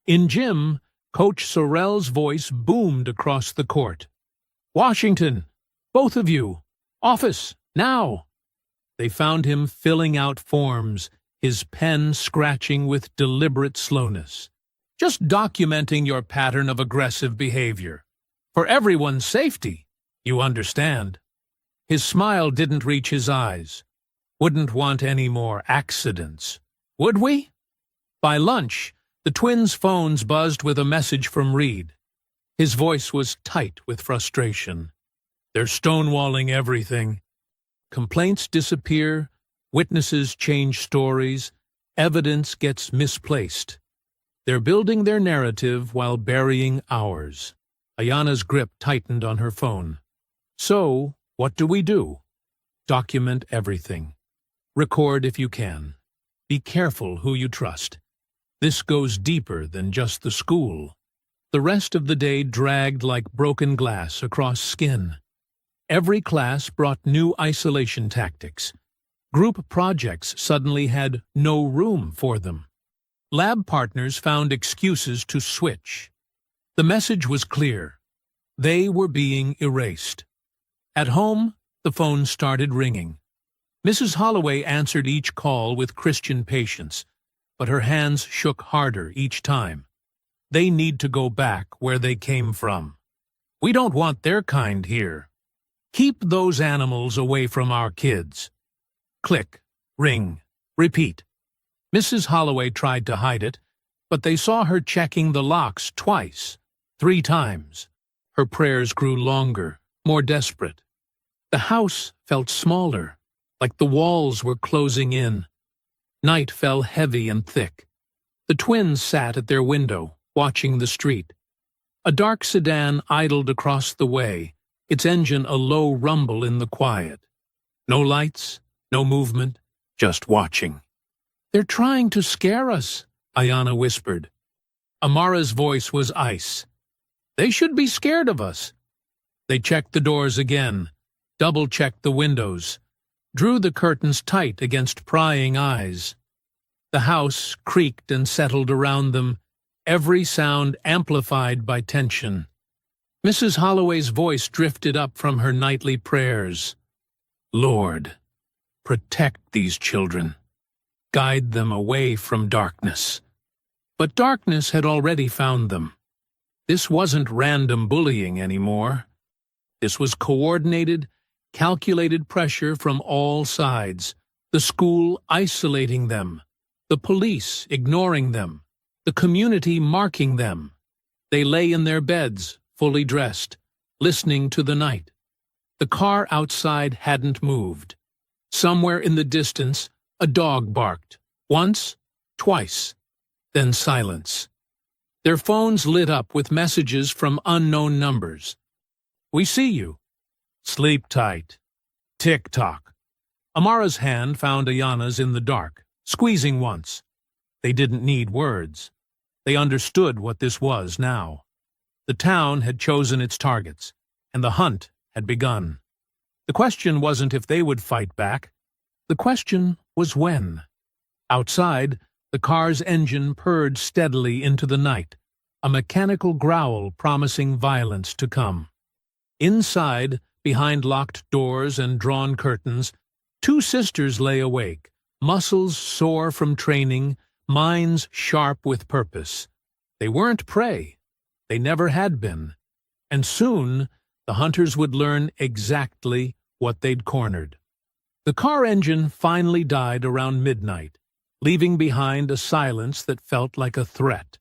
In gym, Coach Sorrell's voice boomed across the court. "Washington, both of you, office, now!" They found him filling out forms, his pen scratching with deliberate slowness. "Just documenting your pattern of aggressive behavior. For everyone's safety, you understand." His smile didn't reach his eyes. "Wouldn't want any more accidents, would we?" By lunch, the twins' phones buzzed with a message from Reed. His voice was tight with frustration. "They're stonewalling everything. Complaints disappear, witnesses change stories, evidence gets misplaced. They're building their narrative while burying ours." Ayanna's grip tightened on her phone. "So, what do we do?" "Document everything. Record if you can. Be careful who you trust. This goes deeper than just the school." The rest of the day dragged like broken glass across skin. Every class brought new isolation tactics. Group projects suddenly had no room for them. Lab partners found excuses to switch. The message was clear. They were being erased. At home, the phone started ringing. Mrs. Holloway answered each call with Christian patience, but her hands shook harder each time. They need to go back where they came from. "We don't want their kind here. Keep those animals away from our kids." Click, ring, repeat. Mrs. Holloway tried to hide it, but they saw her checking the locks twice, 3 times. Her prayers grew longer, more desperate. The house felt smaller, like the walls were closing in. Night fell heavy and thick. The twins sat at their window, watching the street. A dark sedan idled across the way, its engine a low rumble in the quiet. No lights, no movement, just watching. "They're trying to scare us," Ayana whispered. Amara's voice was ice. "They should be scared of us." They checked the doors again, double-checked the windows, drew the curtains tight against prying eyes. The house creaked and settled around them, every sound amplified by tension. Mrs. Holloway's voice drifted up from her nightly prayers. "Lord, protect these children. Guide them away from darkness." But darkness had already found them. This wasn't random bullying anymore. This was coordinated, calculated pressure from all sides, the school isolating them, the police ignoring them, the community marking them. They lay in their beds, fully dressed, listening to the night. The car outside hadn't moved. Somewhere in the distance, a dog barked. Once, twice, then silence. Their phones lit up with messages from unknown numbers. "We see you." "Sleep tight." Tick-tock. Amara's hand found Ayana's in the dark, squeezing once. They didn't need words. They understood what this was now. The town had chosen its targets, and the hunt had begun. The question wasn't if they would fight back. The question was when. Outside, the car's engine purred steadily into the night, a mechanical growl promising violence to come. Inside, behind locked doors and drawn curtains, 2 sisters lay awake, muscles sore from training, minds sharp with purpose. They weren't prey. They never had been. And soon, the hunters would learn exactly what they'd cornered. The car engine finally died around midnight, leaving behind a silence that felt like a threat.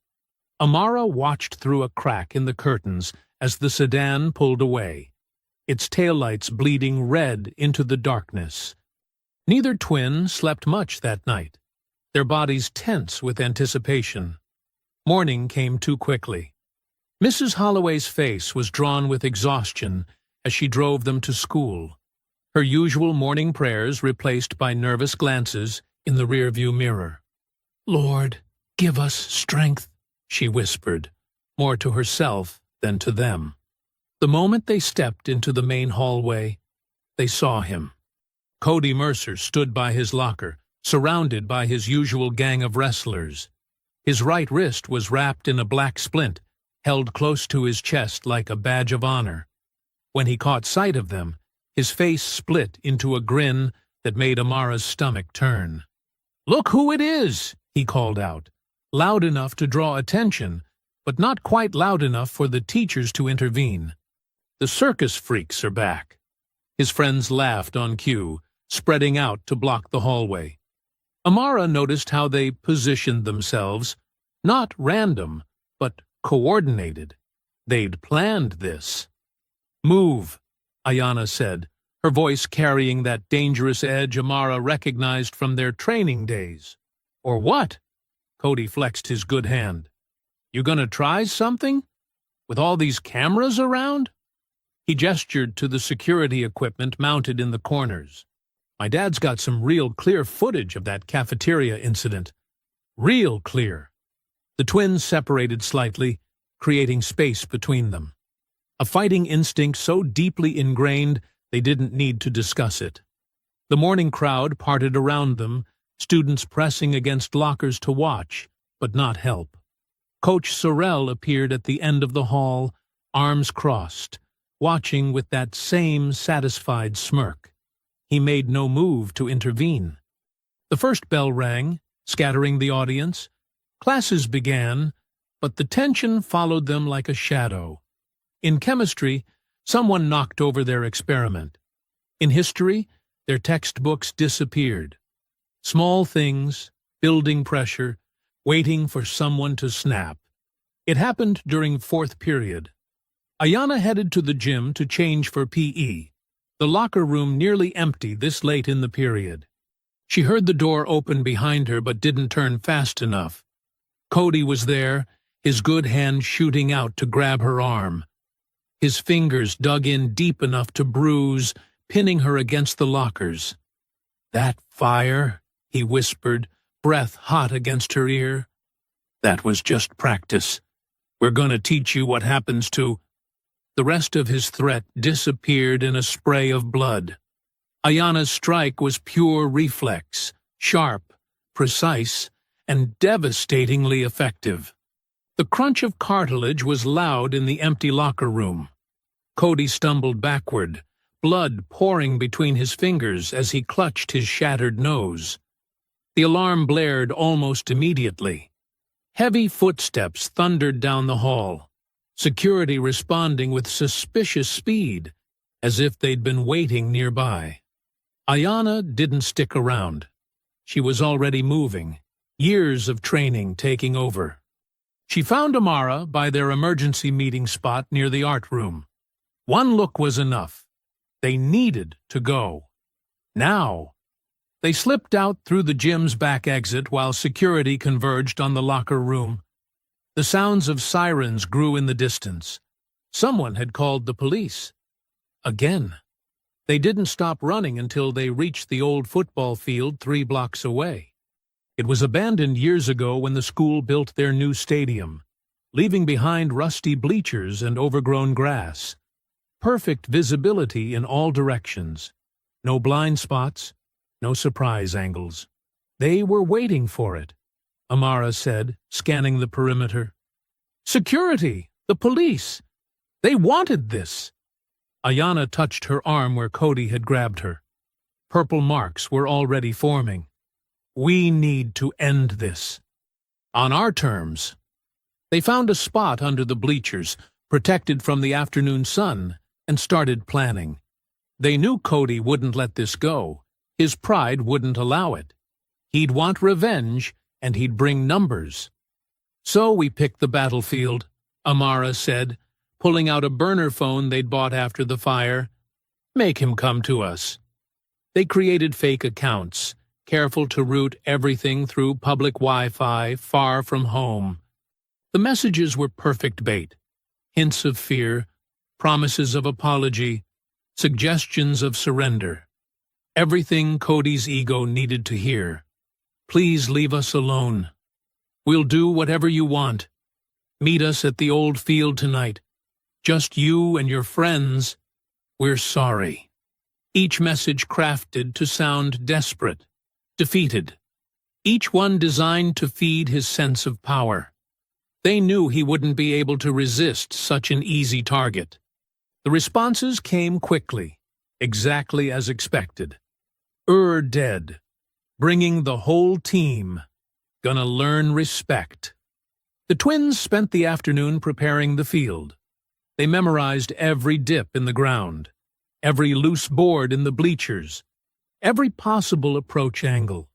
Amara watched through a crack in the curtains as the sedan pulled away, its taillights bleeding red into the darkness. Neither twin slept much that night, their bodies tense with anticipation. Morning came too quickly. Mrs. Holloway's face was drawn with exhaustion as she drove them to school, her usual morning prayers replaced by nervous glances in the rearview mirror. "Lord, give us strength," she whispered, more to herself than to them. The moment they stepped into the main hallway, they saw him. Cody Mercer stood by his locker, surrounded by his usual gang of wrestlers. His right wrist was wrapped in a black splint, held close to his chest like a badge of honor. When he caught sight of them, his face split into a grin that made Amara's stomach turn. "Look who it is!" he called out, loud enough to draw attention, but not quite loud enough for the teachers to intervene. "The circus freaks are back." His friends laughed on cue, spreading out to block the hallway. Amara noticed how they positioned themselves, not random, but coordinated. They'd planned this. "Move," Ayana said, her voice carrying that dangerous edge Amara recognized from their training days. "Or what?" Cody flexed his good hand. "You gonna try something? With all these cameras around?" He gestured to the security equipment mounted in the corners. "My dad's got some real clear footage of that cafeteria incident. Real clear." The twins separated slightly, creating space between them. A fighting instinct so deeply ingrained they didn't need to discuss it. The morning crowd parted around them, students pressing against lockers to watch, but not help. Coach Sorrell appeared at the end of the hall, arms crossed, watching with that same satisfied smirk. He made no move to intervene. The first bell rang, scattering the audience. Classes began, but the tension followed them like a shadow. In chemistry, someone knocked over their experiment. In history, their textbooks disappeared. Small things, building pressure, waiting for someone to snap. It happened during fourth period. Ayanna headed to the gym to change for PE, the locker room nearly empty this late in the period. She heard the door open behind her but didn't turn fast enough. Cody was there, his good hand shooting out to grab her arm. His fingers dug in deep enough to bruise, pinning her against the lockers. "That fire," he whispered, breath hot against her ear. "That was just practice. We're gonna teach you what happens to—" The rest of his threat disappeared in a spray of blood. Ayanna's strike was pure reflex, sharp, precise, and devastatingly effective. The crunch of cartilage was loud in the empty locker room. Cody stumbled backward, blood pouring between his fingers as he clutched his shattered nose. The alarm blared almost immediately. Heavy footsteps thundered down the hall, security responding with suspicious speed, as if they'd been waiting nearby. Ayanna didn't stick around. She was already moving, years of training taking over. She found Amara by their emergency meeting spot near the art room. One look was enough. They needed to go. Now. They slipped out through the gym's back exit while security converged on the locker room. The sounds of sirens grew in the distance. Someone had called the police. Again. They didn't stop running until they reached the old football field 3 blocks away. It was abandoned years ago when the school built their new stadium, leaving behind rusty bleachers and overgrown grass. Perfect visibility in all directions. No blind spots, no surprise angles. They were waiting for it, Amara said, scanning the perimeter. "Security! The police! They wanted this!" Ayanna touched her arm where Cody had grabbed her. Purple marks were already forming. "We need to end this. On our terms." They found a spot under the bleachers, protected from the afternoon sun, and started planning. They knew Cody wouldn't let this go. His pride wouldn't allow it. He'd want revenge, and he'd bring numbers. "So we picked the battlefield," Amara said, pulling out a burner phone they'd bought after the fire. "Make him come to us." They created fake accounts, careful to route everything through public Wi-Fi far from home. The messages were perfect bait. Hints of fear, promises of apology, suggestions of surrender. Everything Cody's ego needed to hear. "Please leave us alone. We'll do whatever you want. Meet us at the old field tonight. Just you and your friends. We're sorry." Each message crafted to sound desperate, defeated. Each one designed to feed his sense of power. They knew he wouldn't be able to resist such an easy target. The responses came quickly, exactly as expected. Dead. Bringing the whole team. Gonna learn respect. The twins spent the afternoon preparing the field. They memorized every dip in the ground, every loose board in the bleachers, every possible approach angle.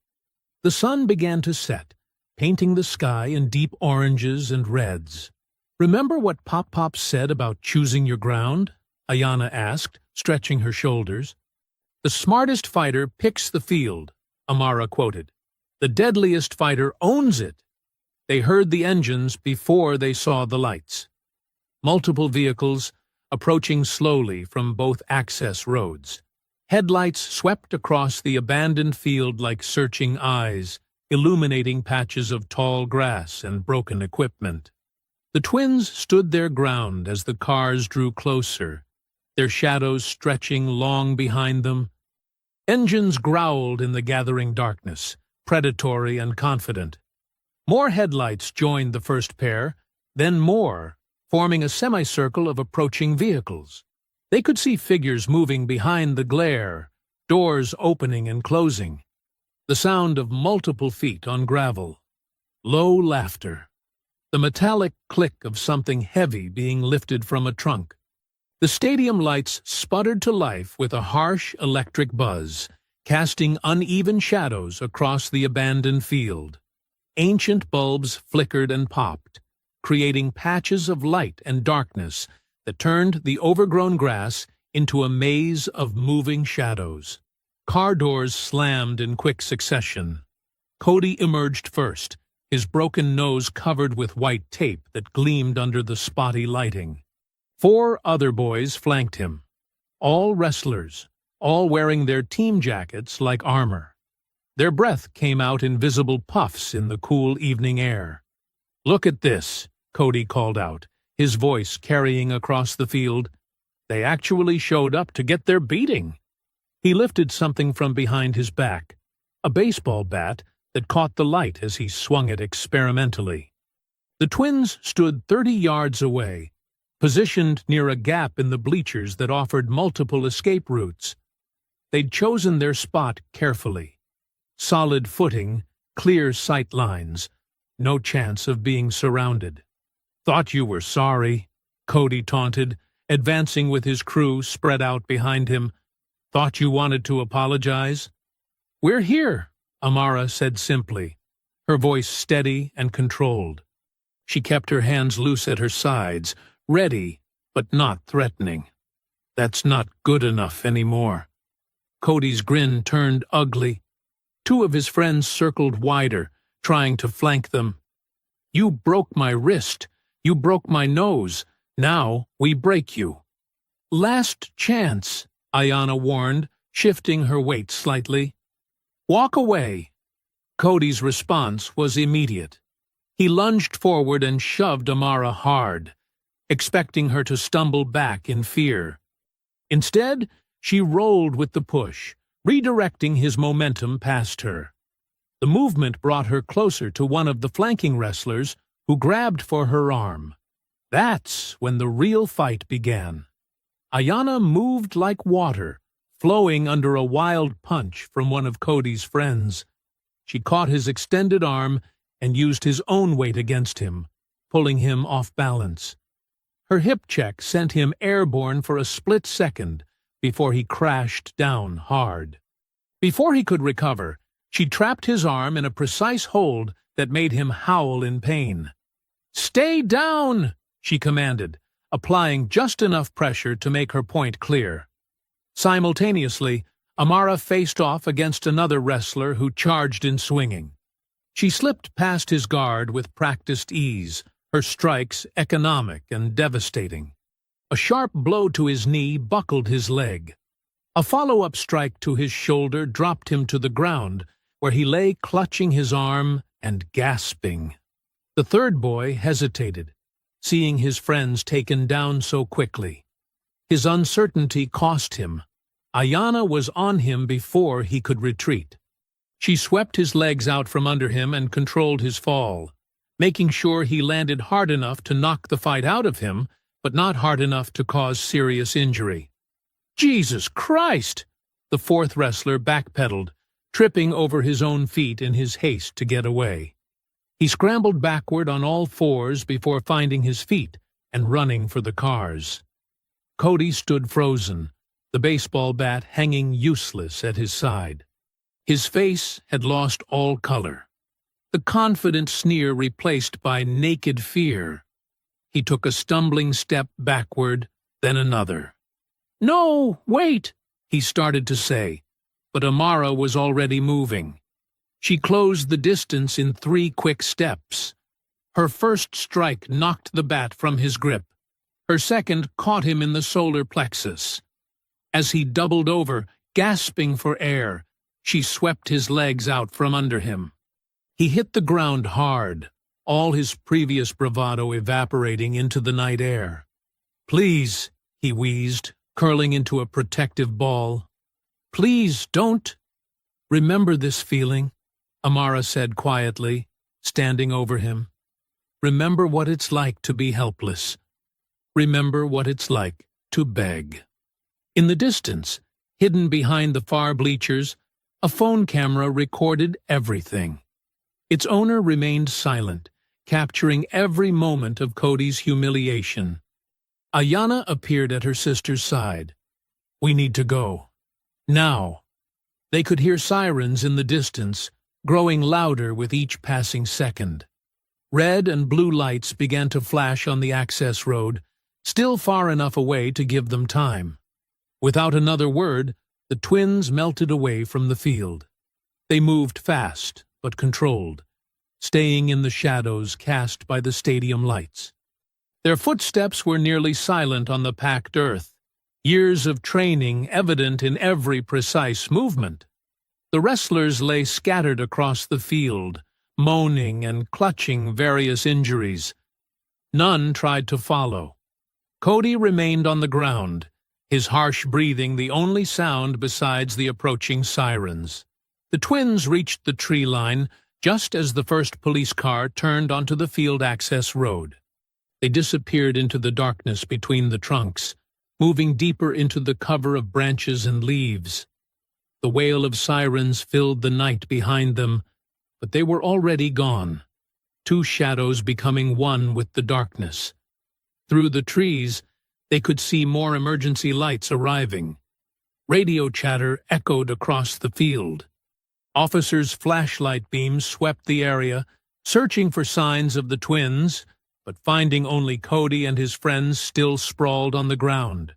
The sun began to set, painting the sky in deep oranges and reds. "Remember what Pop said about choosing your ground?" Ayanna asked, stretching her shoulders. "The smartest fighter picks the field," Amara quoted. "The deadliest fighter owns it." They heard the engines before they saw the lights. Multiple vehicles, approaching slowly from both access roads. Headlights swept across the abandoned field like searching eyes, illuminating patches of tall grass and broken equipment. The twins stood their ground as the cars drew closer, their shadows stretching long behind them. Engines growled in the gathering darkness, predatory and confident. More headlights joined the first pair, then more, forming a semicircle of approaching vehicles. They could see figures moving behind the glare, doors opening and closing. The sound of multiple feet on gravel. Low laughter. The metallic click of something heavy being lifted from a trunk. The stadium lights sputtered to life with a harsh electric buzz, casting uneven shadows across the abandoned field. Ancient bulbs flickered and popped, creating patches of light and darkness that turned the overgrown grass into a maze of moving shadows. Car doors slammed in quick succession. Cody emerged first, his broken nose covered with white tape that gleamed under the spotty lighting. 4 other boys flanked him, all wrestlers, all wearing their team jackets like armor. Their breath came out in visible puffs in the cool evening air. "Look at this," Cody called out, his voice carrying across the field. "They actually showed up to get their beating." He lifted something from behind his back, a baseball bat that caught the light as he swung it experimentally. The twins stood 30 yards away, positioned near a gap in the bleachers that offered multiple escape routes. They'd chosen their spot carefully. Solid footing, clear sight lines, no chance of being surrounded. "Thought you were sorry," Cody taunted, advancing with his crew spread out behind him. "Thought you wanted to apologize?" "We're here," Amara said simply, her voice steady and controlled. She kept her hands loose at her sides, ready but not threatening. "That's not good enough anymore." Cody's grin turned ugly. 2 of his friends circled wider, trying to flank them. "You broke my wrist. You broke my nose. Now we break you." "Last chance," Ayanna warned, shifting her weight slightly. "Walk away." Cody's response was immediate. He lunged forward and shoved Amara hard, expecting her to stumble back in fear. Instead, she rolled with the push, redirecting his momentum past her. The movement brought her closer to one of the flanking wrestlers, who grabbed for her arm. That's when the real fight began. Ayanna moved like water, flowing under a wild punch from one of Cody's friends. She caught his extended arm and used his own weight against him, pulling him off balance. Her hip check sent him airborne for a split second before he crashed down hard. Before he could recover, she trapped his arm in a precise hold that made him howl in pain. "Stay down!" she commanded, applying just enough pressure to make her point clear. Simultaneously, Amara faced off against another wrestler who charged in swinging. She slipped past his guard with practiced ease, her strikes economic and devastating. A sharp blow to his knee buckled his leg. A follow-up strike to his shoulder dropped him to the ground, where he lay clutching his arm and gasping. The third boy hesitated, seeing his friends taken down so quickly. His uncertainty cost him. Ayanna was on him before he could retreat. She swept his legs out from under him and controlled his fall, making sure he landed hard enough to knock the fight out of him, but not hard enough to cause serious injury. "Jesus Christ!" The 4th wrestler backpedaled, tripping over his own feet in his haste to get away. He scrambled backward on all 4s before finding his feet and running for the cars. Cody stood frozen, the baseball bat hanging useless at his side. His face had lost all color, the confident sneer replaced by naked fear. He took a stumbling step backward, then another. "No, wait," he started to say, but Amara was already moving. She closed the distance in 3 quick steps. Her first strike knocked the bat from his grip. Her second caught him in the solar plexus. As he doubled over, gasping for air, she swept his legs out from under him. He hit the ground hard, all his previous bravado evaporating into the night air. "Please," he wheezed, curling into a protective ball. "Please don't." "Remember this feeling," Amara said quietly, standing over him. "Remember what it's like to be helpless. Remember what it's like to beg." In the distance, hidden behind the far bleachers, a phone camera recorded everything. Its owner remained silent, capturing every moment of Cody's humiliation. Ayanna appeared at her sister's side. "We need to go. Now." They could hear sirens in the distance, growing louder with each passing second. Red and blue lights began to flash on the access road, still far enough away to give them time. Without another word, the twins melted away from the field. They moved fast, but controlled, staying in the shadows cast by the stadium lights. Their footsteps were nearly silent on the packed earth, years of training evident in every precise movement. The wrestlers lay scattered across the field, moaning and clutching various injuries. None tried to follow. Cody remained on the ground, his harsh breathing the only sound besides the approaching sirens. The twins reached the tree line just as the first police car turned onto the field access road. They disappeared into the darkness between the trunks, moving deeper into the cover of branches and leaves. The wail of sirens filled the night behind them, but they were already gone, two shadows becoming one with the darkness. Through the trees, they could see more emergency lights arriving. Radio chatter echoed across the field. Officers' flashlight beams swept the area, searching for signs of the twins, but finding only Cody and his friends still sprawled on the ground.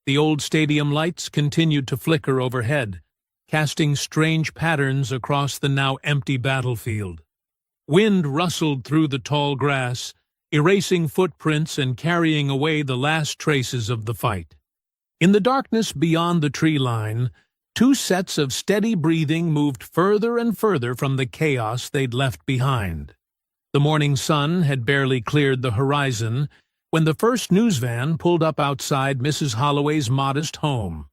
The old stadium lights continued to flicker overhead, casting strange patterns across the now empty battlefield. Wind rustled through the tall grass, erasing footprints and carrying away the last traces of the fight. In the darkness beyond the tree line, two sets of steady breathing moved further and further from the chaos they'd left behind. The morning sun had barely cleared the horizon when the first news van pulled up outside Mrs. Holloway's modest home.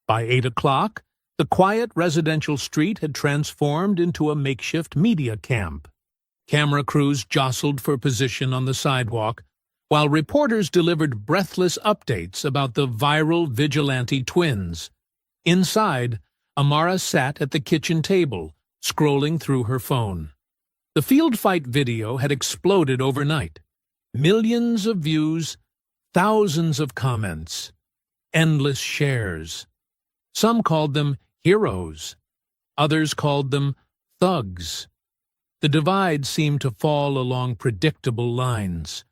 By 8 o'clock, the quiet residential street had transformed into a makeshift media camp. Camera crews jostled for position on the sidewalk, while reporters delivered breathless updates about the viral vigilante twins. Inside, Amara sat at the kitchen table, scrolling through her phone. The field fight video had exploded overnight. Millions of views, thousands of comments, endless shares. Some called them heroes. Others called them thugs. The divide seemed to fall along predictable lines.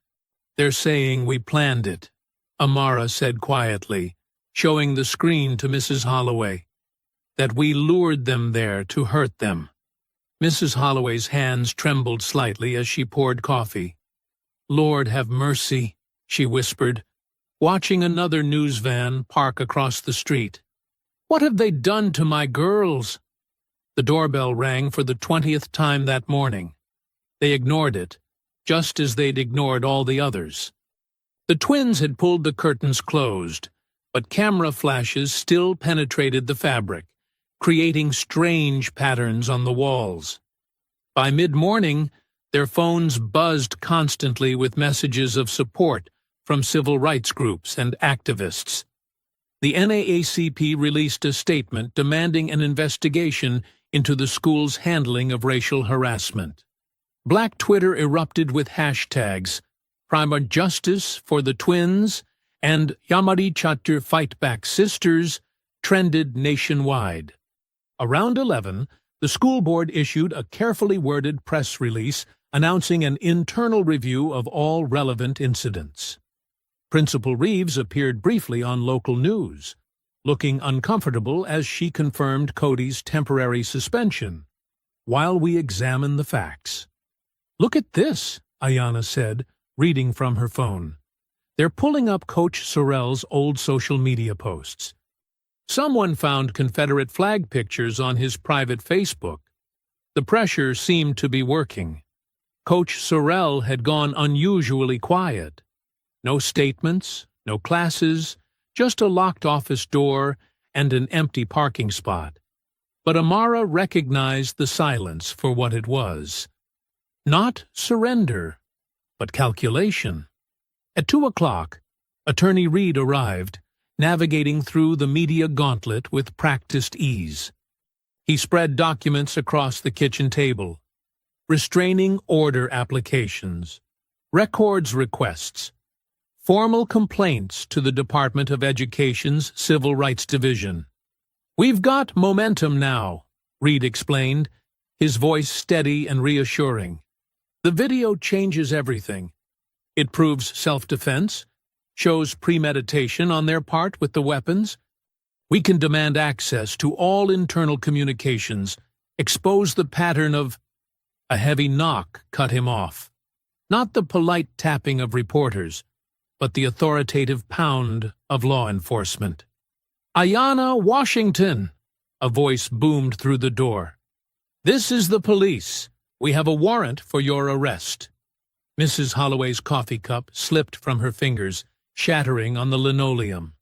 "They're saying we planned it," Amara said quietly, showing the screen to Mrs. Holloway. "That we lured them there to hurt them." Mrs. Holloway's hands trembled slightly as she poured coffee. "Lord have mercy," she whispered, watching another news van park across the street. "What have they done to my girls?" The doorbell rang for the 20th time that morning. They ignored it, just as they'd ignored all the others. The twins had pulled the curtains closed, but camera flashes still penetrated the fabric, creating strange patterns on the walls. By mid-morning, their phones buzzed constantly with messages of support from civil rights groups and activists. The NAACP released a statement demanding an investigation into the school's handling of racial harassment. Black Twitter erupted with hashtags Prima Justice for the Twins and Yamari Chatter Fight Back Sisters trended nationwide. Around 11, the school board issued a carefully worded press release announcing an internal review of all relevant incidents. Principal Reeves appeared briefly on local news, looking uncomfortable as she confirmed Cody's temporary suspension. "While we examine the facts." "Look at this," Ayanna said, reading from her phone. "They're pulling up Coach Sorrell's old social media posts. Someone found Confederate flag pictures on his private Facebook. The pressure seemed to be working. Coach Sorrell had gone unusually quiet. No statements, no classes, just a locked office door and an empty parking spot. But Amara recognized the silence for what it was. Not surrender, but calculation. At 2 o'clock, Attorney Reed arrived, navigating through the media gauntlet with practiced ease. He spread documents across the kitchen table. Restraining order applications, records requests, formal complaints to the Department of Education's Civil Rights Division. "We've got momentum now," Reed explained, his voice steady and reassuring. The video changes everything. It proves self-defense, shows premeditation on their part with the weapons. We can demand access to all internal communications, expose the pattern of... A heavy knock cut him off. Not the polite tapping of reporters, but the authoritative pound of law enforcement. "Ayanna Washington!" A voice boomed through the door. "This is the police. We have a warrant for your arrest." Mrs. Holloway's coffee cup slipped from her fingers, shattering on the linoleum.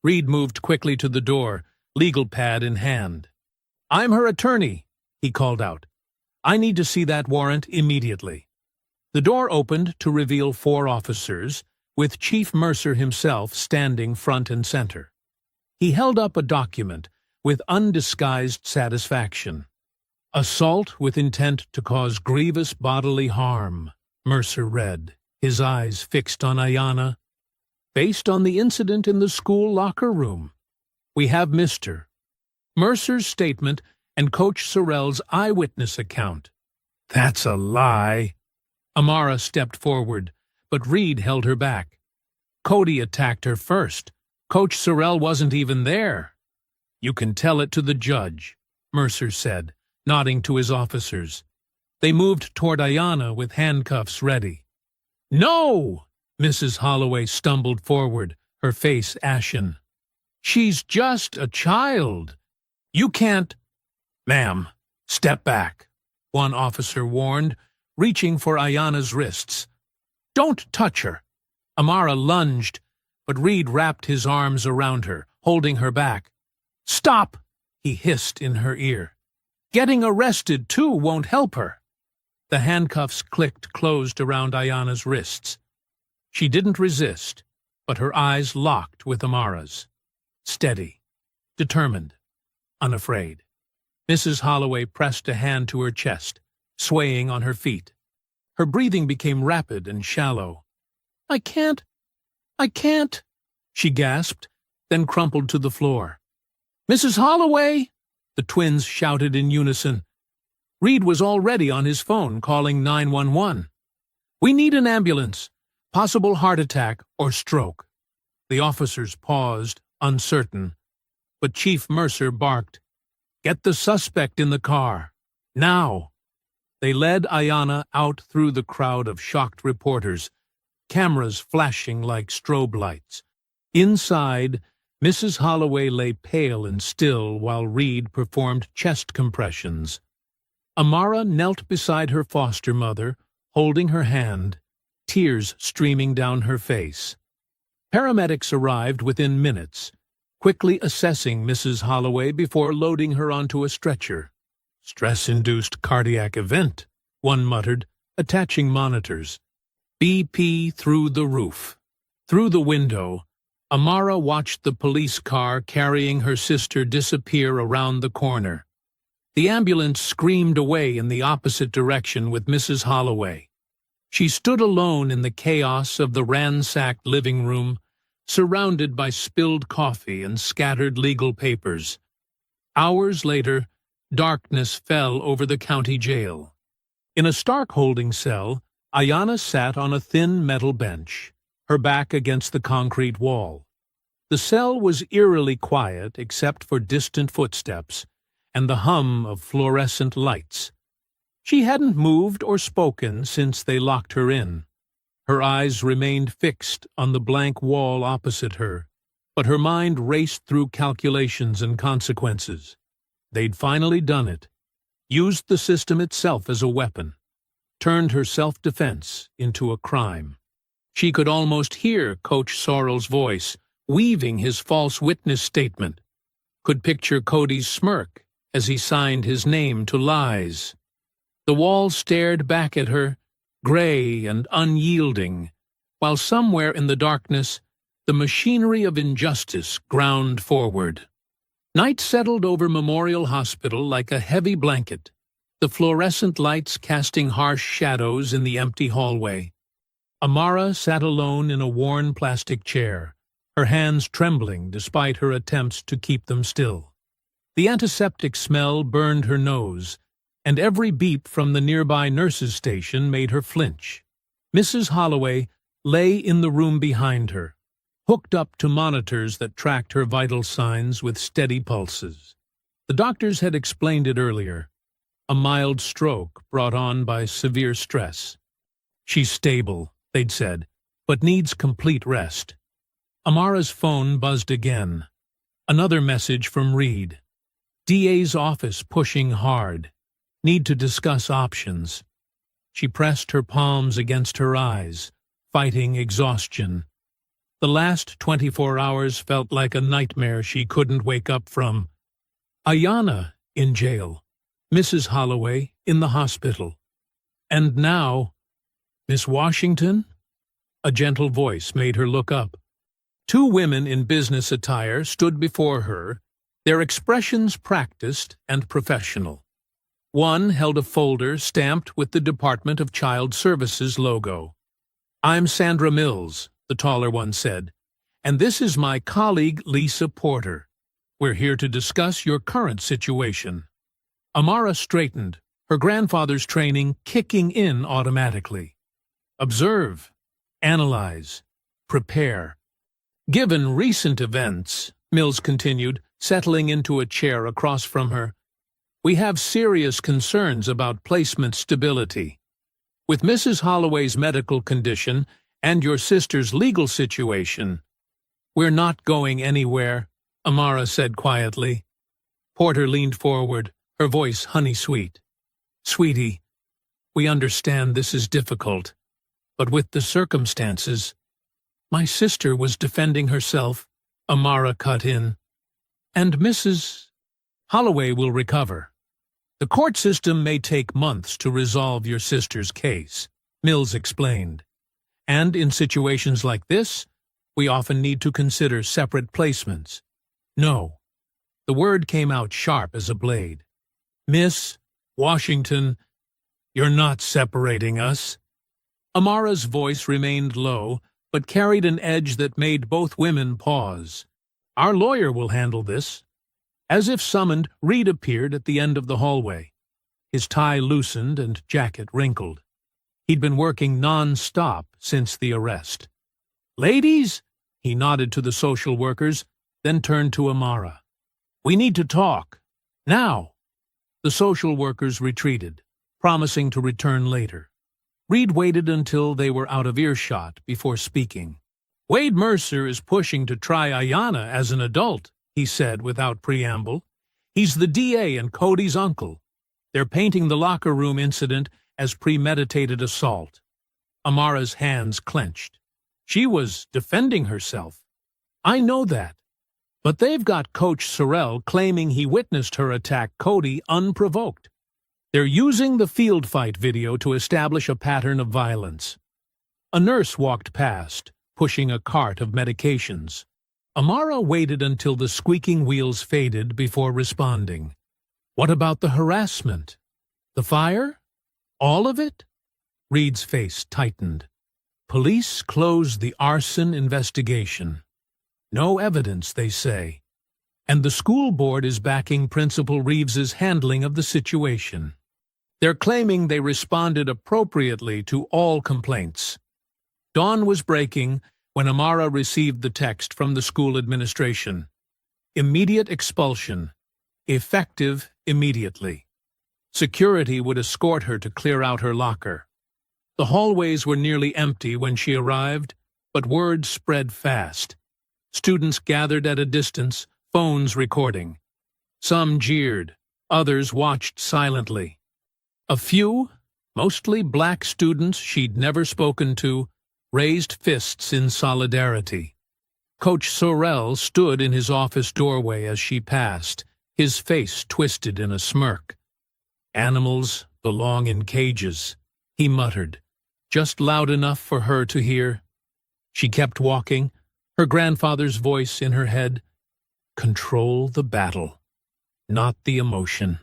Reed moved quickly to the door, legal pad in hand. "I'm her attorney," he called out. "I need to see that warrant immediately." The door opened to reveal 4 officers, with Chief Mercer himself standing front and center. He held up a document with undisguised satisfaction. "Assault with intent to cause grievous bodily harm," Mercer read, his eyes fixed on Ayanna. "Based on the incident in the school locker room. We have Mr. Mercer's statement and Coach Sorrell's eyewitness account." "That's a lie." Amara stepped forward, but Reed held her back. "Cody attacked her first. Coach Sorrell wasn't even there." "You can tell it to the judge," Mercer said, nodding to his officers. They moved toward Ayanna with handcuffs ready. "No!" Mrs. Holloway stumbled forward, her face ashen. "She's just a child. You can't—" "Ma'am, step back," one officer warned, reaching for Ayanna's wrists. "Don't touch her." Amara lunged, but Reed wrapped his arms around her, holding her back. "Stop!" he hissed in her ear. "Getting arrested, too, won't help her." The handcuffs clicked closed around Ayanna's wrists. She didn't resist, but her eyes locked with Amara's. Steady, determined, unafraid. Mrs. Holloway pressed a hand to her chest, swaying on her feet. Her breathing became rapid and shallow. I can't, she gasped, then crumpled to the floor. "Mrs. Holloway!" the twins shouted in unison. Reed was already on his phone calling 911. "We need an ambulance. Possible heart attack or stroke." The officers paused, uncertain, but Chief Mercer barked, "Get the suspect in the car. Now!" They led Ayanna out through the crowd of shocked reporters, cameras flashing like strobe lights. Inside, Mrs. Holloway lay pale and still while Reed performed chest compressions. Amara knelt beside her foster mother, holding her hand, tears streaming down her face. Paramedics arrived within minutes, quickly assessing Mrs. Holloway before loading her onto a stretcher. "Stress-induced cardiac event," one muttered, attaching monitors. "BP through the roof." Through the window, Amara watched the police car carrying her sister disappear around the corner. The ambulance screamed away in the opposite direction with Mrs. Holloway. She stood alone in the chaos of the ransacked living room, surrounded by spilled coffee and scattered legal papers. Hours later, darkness fell over the county jail. In a stark holding cell, Ayanna sat on a thin metal bench, her back against the concrete wall. The cell was eerily quiet except for distant footsteps and the hum of fluorescent lights. She hadn't moved or spoken since they locked her in. Her eyes remained fixed on the blank wall opposite her, but her mind raced through calculations and consequences. They'd finally done it, used the system itself as a weapon, turned her self-defense into a crime. She could almost hear Coach Sorrell's voice, weaving his false witness statement, could picture Cody's smirk as he signed his name to lies. The wall stared back at her, gray and unyielding, while somewhere in the darkness, the machinery of injustice ground forward. Night settled over Memorial Hospital like a heavy blanket, the fluorescent lights casting harsh shadows in the empty hallway. Amara sat alone in a worn plastic chair, her hands trembling despite her attempts to keep them still. The antiseptic smell burned her nose, and every beep from the nearby nurse's station made her flinch. Mrs. Holloway lay in the room behind her, hooked up to monitors that tracked her vital signs with steady pulses. The doctors had explained it earlier, a mild stroke brought on by severe stress. She's stable, they'd said, but needs complete rest. Amara's phone buzzed again. Another message from Reed. DA's office pushing hard. Need to discuss options. She pressed her palms against her eyes, fighting exhaustion. The last 24 hours felt like a nightmare she couldn't wake up from. Ayanna in jail. Mrs. Holloway in the hospital. And now, Miss Washington? A gentle voice made her look up. Two women in business attire stood before her, their expressions practiced and professional. One held a folder stamped with the Department of Child Services logo. "I'm Sandra Mills," the taller one said, "and this is my colleague Lisa Porter. We're here to discuss your current situation." Amara straightened, her grandfather's training kicking in automatically. Observe, analyze, prepare. Given recent events, Mills continued, settling into a chair across from her, we have serious concerns about placement stability. With Mrs. Holloway's medical condition and your sister's legal situation, we're not going anywhere, Amara said quietly. Porter leaned forward, her voice honey-sweet. Sweetie, we understand this is difficult, but with the circumstances, my sister was defending herself, Amara cut in, and Mrs. Holloway will recover. The court system may take months to resolve your sister's case, Mills explained. And in situations like this, we often need to consider separate placements. No. The word came out sharp as a blade. Miss Washington, you're not separating us. Amara's voice remained low, but carried an edge that made both women pause. Our lawyer will handle this. As if summoned, Reed appeared at the end of the hallway. His tie loosened and jacket wrinkled. He'd been working non-stop since the arrest. Ladies, he nodded to the social workers, then turned to Amara. We need to talk. Now. The social workers retreated, promising to return later. Reed waited until they were out of earshot before speaking. Wade Mercer is pushing to try Ayanna as an adult, he said without preamble. He's the DA and Cody's uncle. They're painting the locker room incident as premeditated assault. Amara's hands clenched. She was defending herself. I know that. But they've got Coach Sorrell claiming he witnessed her attack Cody unprovoked. They're using the field fight video to establish a pattern of violence. A nurse walked past, pushing a cart of medications. Amara waited until the squeaking wheels faded before responding. What about the harassment? The fire? All of it? Reed's face tightened. Police closed the arson investigation. No evidence, they say. And the school board is backing Principal Reeves's handling of the situation. They're claiming they responded appropriately to all complaints. Dawn was breaking when Amara received the text from the school administration. Immediate expulsion. Effective immediately. Security would escort her to clear out her locker. The hallways were nearly empty when she arrived, but word spread fast. Students gathered at a distance, phones recording. Some jeered, others watched silently. A few, mostly black students she'd never spoken to, raised fists in solidarity. Coach Sorrell stood in his office doorway as she passed, his face twisted in a smirk. Animals belong in cages, he muttered, just loud enough for her to hear. She kept walking, her grandfather's voice in her head. Control the battle, not the emotion.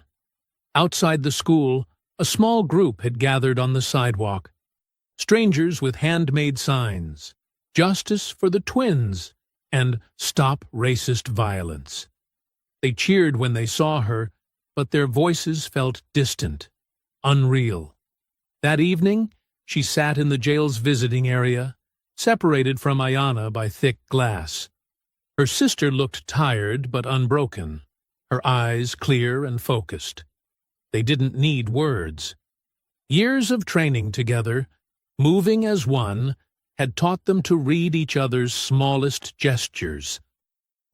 Outside the school, a small group had gathered on the sidewalk. Strangers with handmade signs, Justice for the Twins, and Stop Racist Violence. They cheered when they saw her, but their voices felt distant, unreal. That evening, she sat in the jail's visiting area, separated from Ayanna by thick glass. Her sister looked tired but unbroken, her eyes clear and focused. They didn't need words. Years of training together, moving as one, had taught them to read each other's smallest gestures.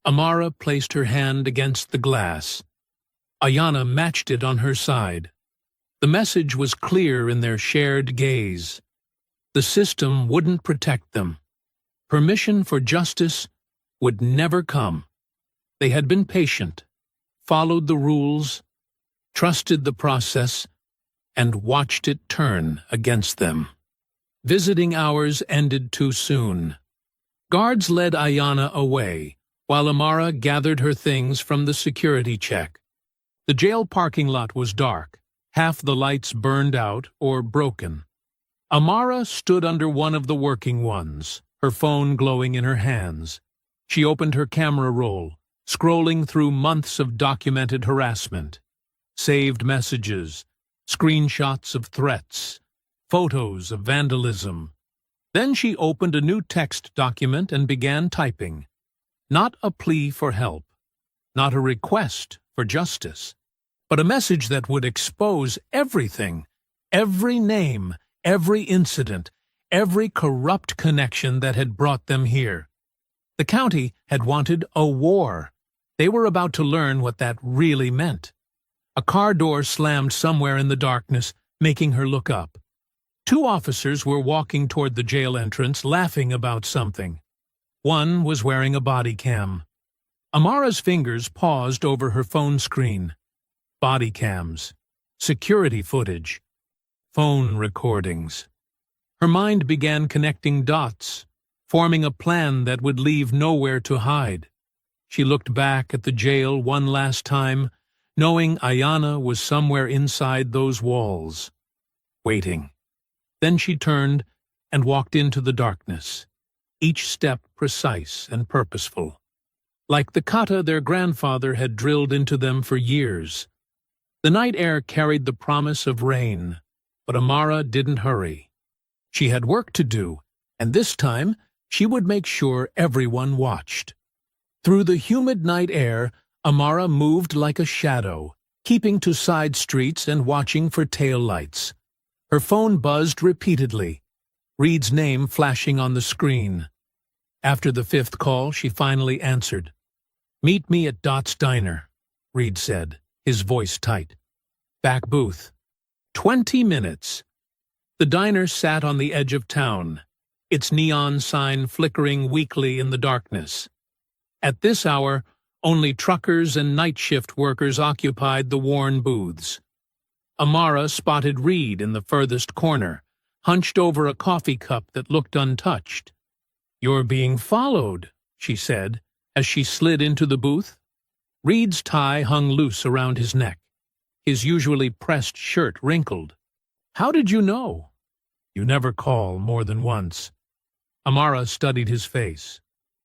Amara placed her hand against the glass. Ayanna matched it on her side. The message was clear in their shared gaze. The system wouldn't protect them. Permission for justice would never come. They had been patient, followed the rules, trusted the process, and watched it turn against them. Visiting hours ended too soon. Guards led Ayanna away, while Amara gathered her things from the security check. The jail parking lot was dark, half the lights burned out or broken. Amara stood under one of the working ones, her phone glowing in her hands. She opened her camera roll, scrolling through months of documented harassment. Saved messages, screenshots of threats, photos of vandalism. Then she opened a new text document and began typing. Not a plea for help, not a request for justice, but a message that would expose everything, every name, every incident, every corrupt connection that had brought them here. The county had wanted a war. They were about to learn what that really meant. A car door slammed somewhere in the darkness, making her look up. Two officers were walking toward the jail entrance, laughing about something. One was wearing a body cam. Amara's fingers paused over her phone screen. Body cams, security footage, phone recordings. Her mind began connecting dots, forming a plan that would leave nowhere to hide. She looked back at the jail one last time, knowing Ayanna was somewhere inside those walls, waiting. Then she turned and walked into the darkness, each step precise and purposeful, like the kata their grandfather had drilled into them for years. The night air carried the promise of rain, but Amara didn't hurry. She had work to do, and this time she would make sure everyone watched. Through the humid night air, Amara moved like a shadow, keeping to side streets and watching for tail lights. Her phone buzzed repeatedly, Reed's name flashing on the screen. After the fifth call, she finally answered. "Meet me at Dot's Diner," Reed said, his voice tight. "Back booth." 20 minutes. The diner sat on the edge of town, its neon sign flickering weakly in the darkness. At this hour, only truckers and night shift workers occupied the worn booths. Amara spotted Reed in the furthest corner, hunched over a coffee cup that looked untouched. "You're being followed," she said, as she slid into the booth. Reed's tie hung loose around his neck, his usually pressed shirt wrinkled. "How did you know?" "You never call more than once." Amara studied his face.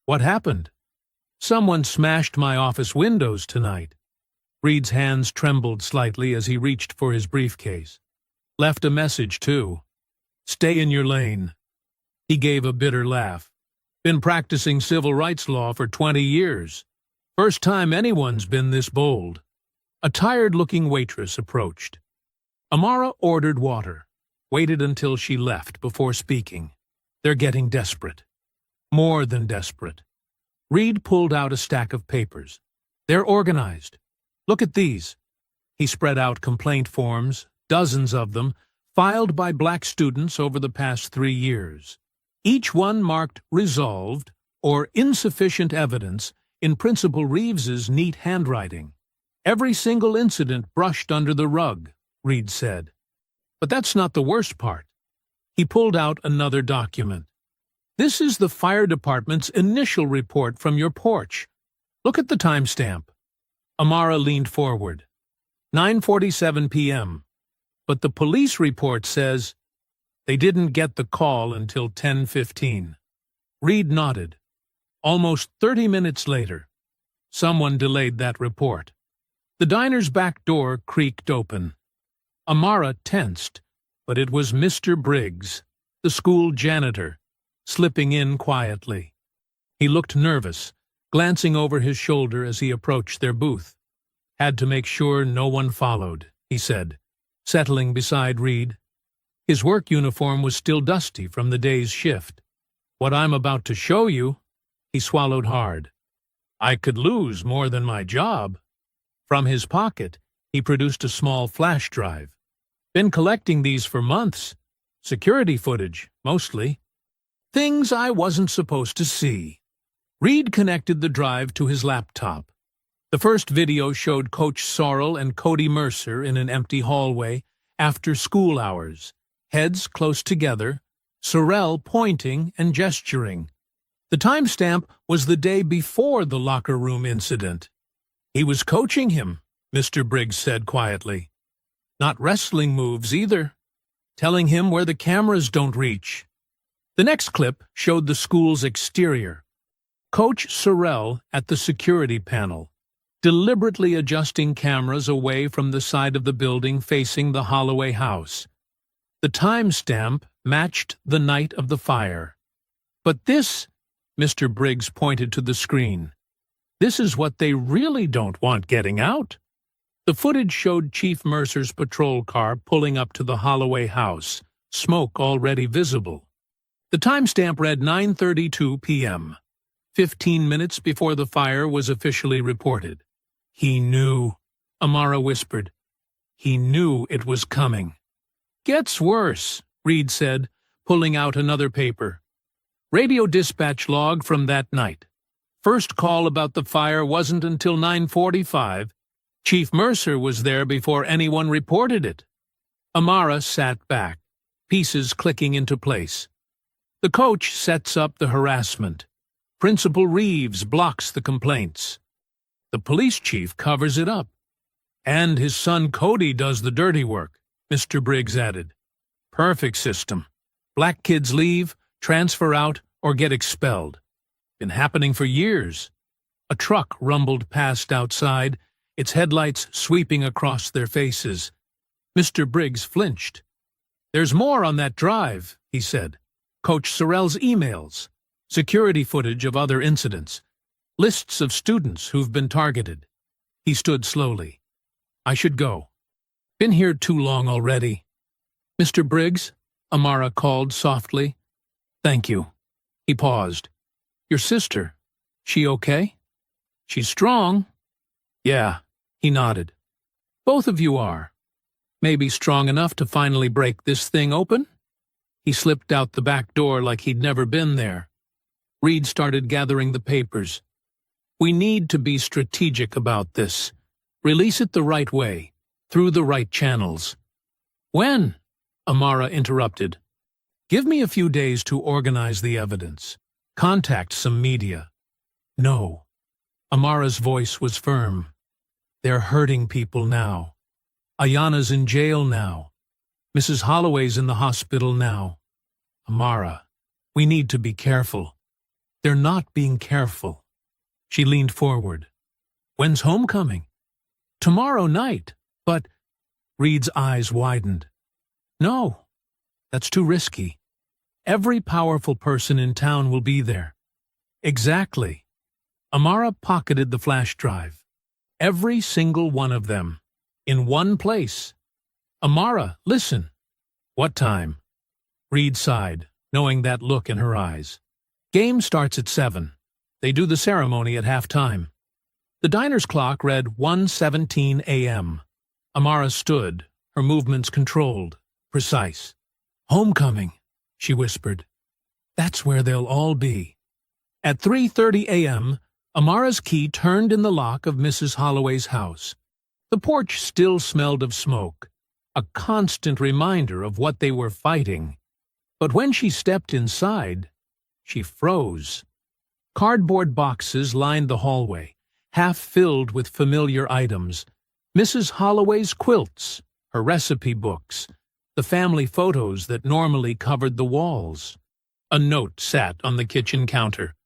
"What happened?" "Someone smashed my office windows tonight." Reed's hands trembled slightly as he reached for his briefcase. "Left a message, too. Stay in your lane." He gave a bitter laugh. "Been practicing civil rights law for 20 years. First time anyone's been this bold." A tired-looking waitress approached. Amara ordered water, waited until she left before speaking. "They're getting desperate." "More than desperate." Reed pulled out a stack of papers. "They're organized. Look at these." He spread out complaint forms, dozens of them, filed by black students over the past 3 years. Each one marked resolved or insufficient evidence in Principal Reeves's neat handwriting. "Every single incident brushed under the rug," Reed said. "But that's not the worst part." He pulled out another document. "This is the fire department's initial report from your porch. Look at the timestamp." Amara leaned forward. 9:47 p.m. But the police report says they didn't get the call until 10:15. Reed nodded. "Almost 30 minutes later. Someone delayed that report." The diner's back door creaked open. Amara tensed, but it was Mr. Briggs, the school janitor, slipping in quietly. He looked nervous, glancing over his shoulder as he approached their booth. "Had to make sure no one followed," he said, settling beside Reed. His work uniform was still dusty from the day's shift. "What I'm about to show you," he swallowed hard. "I could lose more than my job." From his pocket, he produced a small flash drive. "Been collecting these for months. Security footage, mostly. Things I wasn't supposed to see." Reed connected the drive to his laptop. The first video showed Coach Sorrell and Cody Mercer in an empty hallway after school hours, heads close together, Sorrell pointing and gesturing. The timestamp was the day before the locker room incident. "He was coaching him," Mr. Briggs said quietly. "Not wrestling moves either. Telling him where the cameras don't reach." The next clip showed the school's exterior. Coach Sorrell at the security panel, deliberately adjusting cameras away from the side of the building facing the Holloway house. The timestamp matched the night of the fire. "But this," Mr. Briggs pointed to the screen, "this is what they really don't want getting out." The footage showed Chief Mercer's patrol car pulling up to the Holloway house, smoke already visible. The timestamp read 9:32 p.m., 15 minutes before the fire was officially reported. "He knew," Amara whispered. "He knew it was coming." "Gets worse," Reed said, pulling out another paper. "Radio dispatch log from that night. First call about the fire wasn't until 9:45. Chief Mercer was there before anyone reported it." Amara sat back, pieces clicking into place. The coach sets up the harassment. Principal Reeves blocks the complaints. The police chief covers it up. "And his son Cody does the dirty work," Mr. Briggs added. "Perfect system. Black kids leave, transfer out, or get expelled. Been happening for years." A truck rumbled past outside, its headlights sweeping across their faces. Mr. Briggs flinched. "There's more on that drive," he said. "Coach Sorrell's emails, security footage of other incidents, lists of students who've been targeted." He stood slowly. "I should go. Been here too long already." "Mr. Briggs," Amara called softly. "Thank you." He paused. "Your sister, she okay?" "She's strong." "Yeah," he nodded. "Both of you are. Maybe strong enough to finally break this thing open?" He slipped out the back door like he'd never been there. Reed started gathering the papers. "We need to be strategic about this. Release it the right way, through the right channels." "When?" Amara interrupted. "Give me a few days to organize the evidence. Contact some media." "No." Amara's voice was firm. "They're hurting people now. Ayana's in jail now. Mrs. Holloway's in the hospital now. Amara, we need to be careful. They're not being careful." She leaned forward. "When's homecoming?" "Tomorrow night, but—" Reed's eyes widened. "No, that's too risky. Every powerful person in town will be there." "Exactly." Amara pocketed the flash drive. "Every single one of them. In one place. Amara, listen." "What time?" Reed sighed, knowing that look in her eyes. "Game starts at 7. They do the ceremony at halftime." The diner's clock read 1:17 a.m. Amara stood, her movements controlled, precise. "Homecoming," she whispered. "That's where they'll all be." At 3:30 a.m., Amara's key turned in the lock of Mrs. Holloway's house. The porch still smelled of smoke, a constant reminder of what they were fighting. But when she stepped inside, she froze. Cardboard boxes lined the hallway, half filled with familiar items. Mrs. Holloway's quilts, her recipe books, the family photos that normally covered the walls. A note sat on the kitchen counter,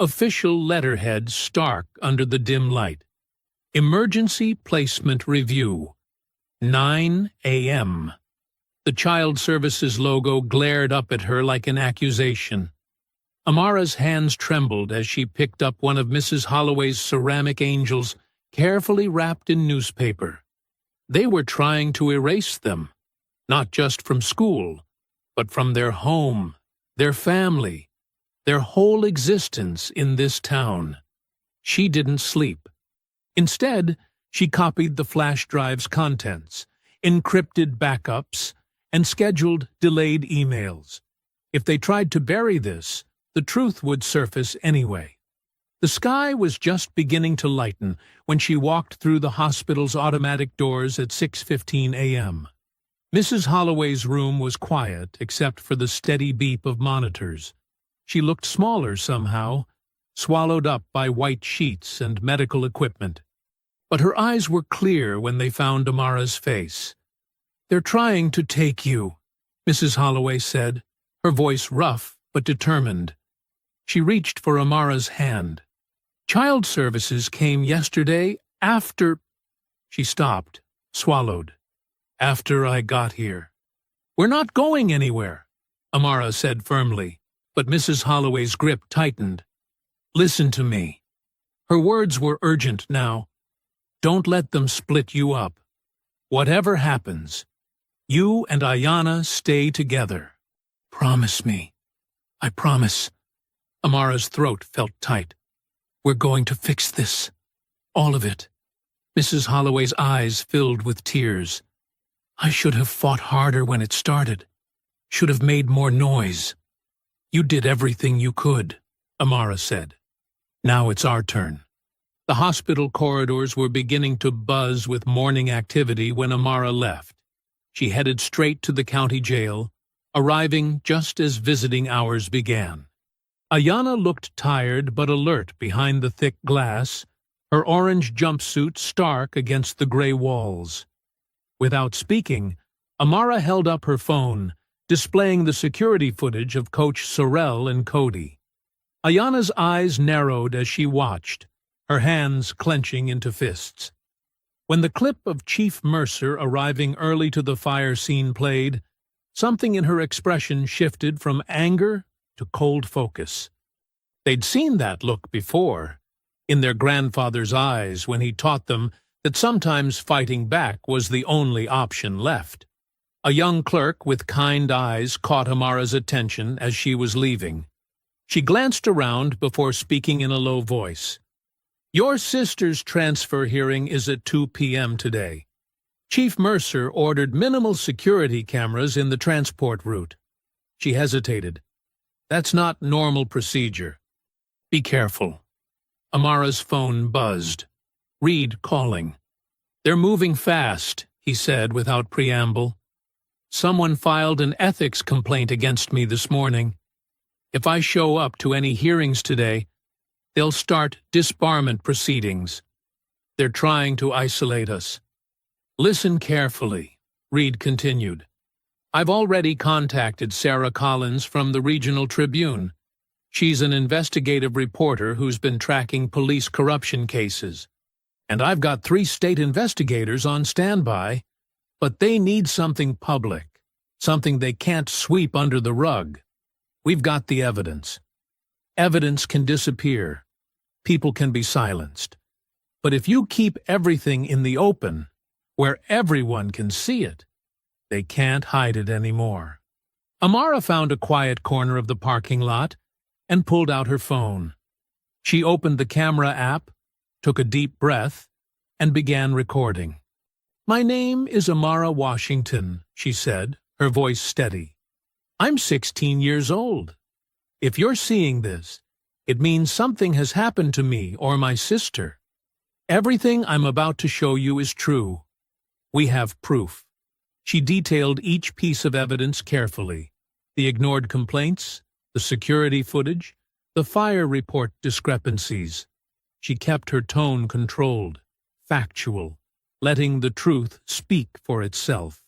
official letterhead stark under the dim light. Emergency Placement Review. 9 a.m. The Child Services logo glared up at her like an accusation. Amara's hands trembled as she picked up one of Mrs. Holloway's ceramic angels, carefully wrapped in newspaper. They were trying to erase them, not just from school, but from their home, their family, their whole existence in this town. She didn't sleep. Instead, she copied the flash drive's contents, encrypted backups, and scheduled delayed emails. If they tried to bury this, the truth would surface anyway. The sky was just beginning to lighten when she walked through the hospital's automatic doors at 6:15 a.m. Mrs. Holloway's room was quiet except for the steady beep of monitors. She looked smaller somehow, swallowed up by white sheets and medical equipment. But her eyes were clear when they found Amara's face. "They're trying to take you," Mrs. Holloway said, her voice rough but determined. She reached for Amara's hand. "Child Services came yesterday after—" She stopped, swallowed. "After I got here." "We're not going anywhere," Amara said firmly, but Mrs. Holloway's grip tightened. "Listen to me." Her words were urgent now. "Don't let them split you up. Whatever happens, you and Ayanna stay together. Promise me." "I promise." Amara's throat felt tight. "We're going to fix this. All of it." Mrs. Holloway's eyes filled with tears. "I should have fought harder when it started. Should have made more noise." "You did everything you could," Amara said. "Now it's our turn." The hospital corridors were beginning to buzz with morning activity when Amara left. She headed straight to the county jail, arriving just as visiting hours began. Ayanna looked tired but alert behind the thick glass, her orange jumpsuit stark against the gray walls. Without speaking, Amara held up her phone, displaying the security footage of Coach Sorrell and Cody. Ayanna's eyes narrowed as she watched, her hands clenching into fists. When the clip of Chief Mercer arriving early to the fire scene played, something in her expression shifted from anger to cold focus. They'd seen that look before, in their grandfather's eyes when he taught them that sometimes fighting back was the only option left. A young clerk with kind eyes caught Amara's attention as she was leaving. She glanced around before speaking in a low voice. "Your sister's transfer hearing is at 2 p.m. today. Chief Mercer ordered minimal security cameras in the transport route." She hesitated. "That's not normal procedure. Be careful." Amara's phone buzzed. Reed calling. "They're moving fast," he said without preamble. "Someone filed an ethics complaint against me this morning. If I show up to any hearings today, they'll start disbarment proceedings. They're trying to isolate us." "Listen carefully," Reed continued. "I've already contacted Sarah Collins from the Regional Tribune. She's an investigative reporter who's been tracking police corruption cases. And I've got 3 state investigators on standby, but they need something public, something they can't sweep under the rug. We've got the evidence. Evidence can disappear. People can be silenced. But if you keep everything in the open, where everyone can see it, they can't hide it anymore." Amara found a quiet corner of the parking lot and pulled out her phone. She opened the camera app, took a deep breath, and began recording. "My name is Amara Washington," she said, her voice steady. "I'm 16 years old. If you're seeing this, it means something has happened to me or my sister. Everything I'm about to show you is true. We have proof." She detailed each piece of evidence carefully: the ignored complaints, the security footage, the fire report discrepancies. She kept her tone controlled, factual, letting the truth speak for itself.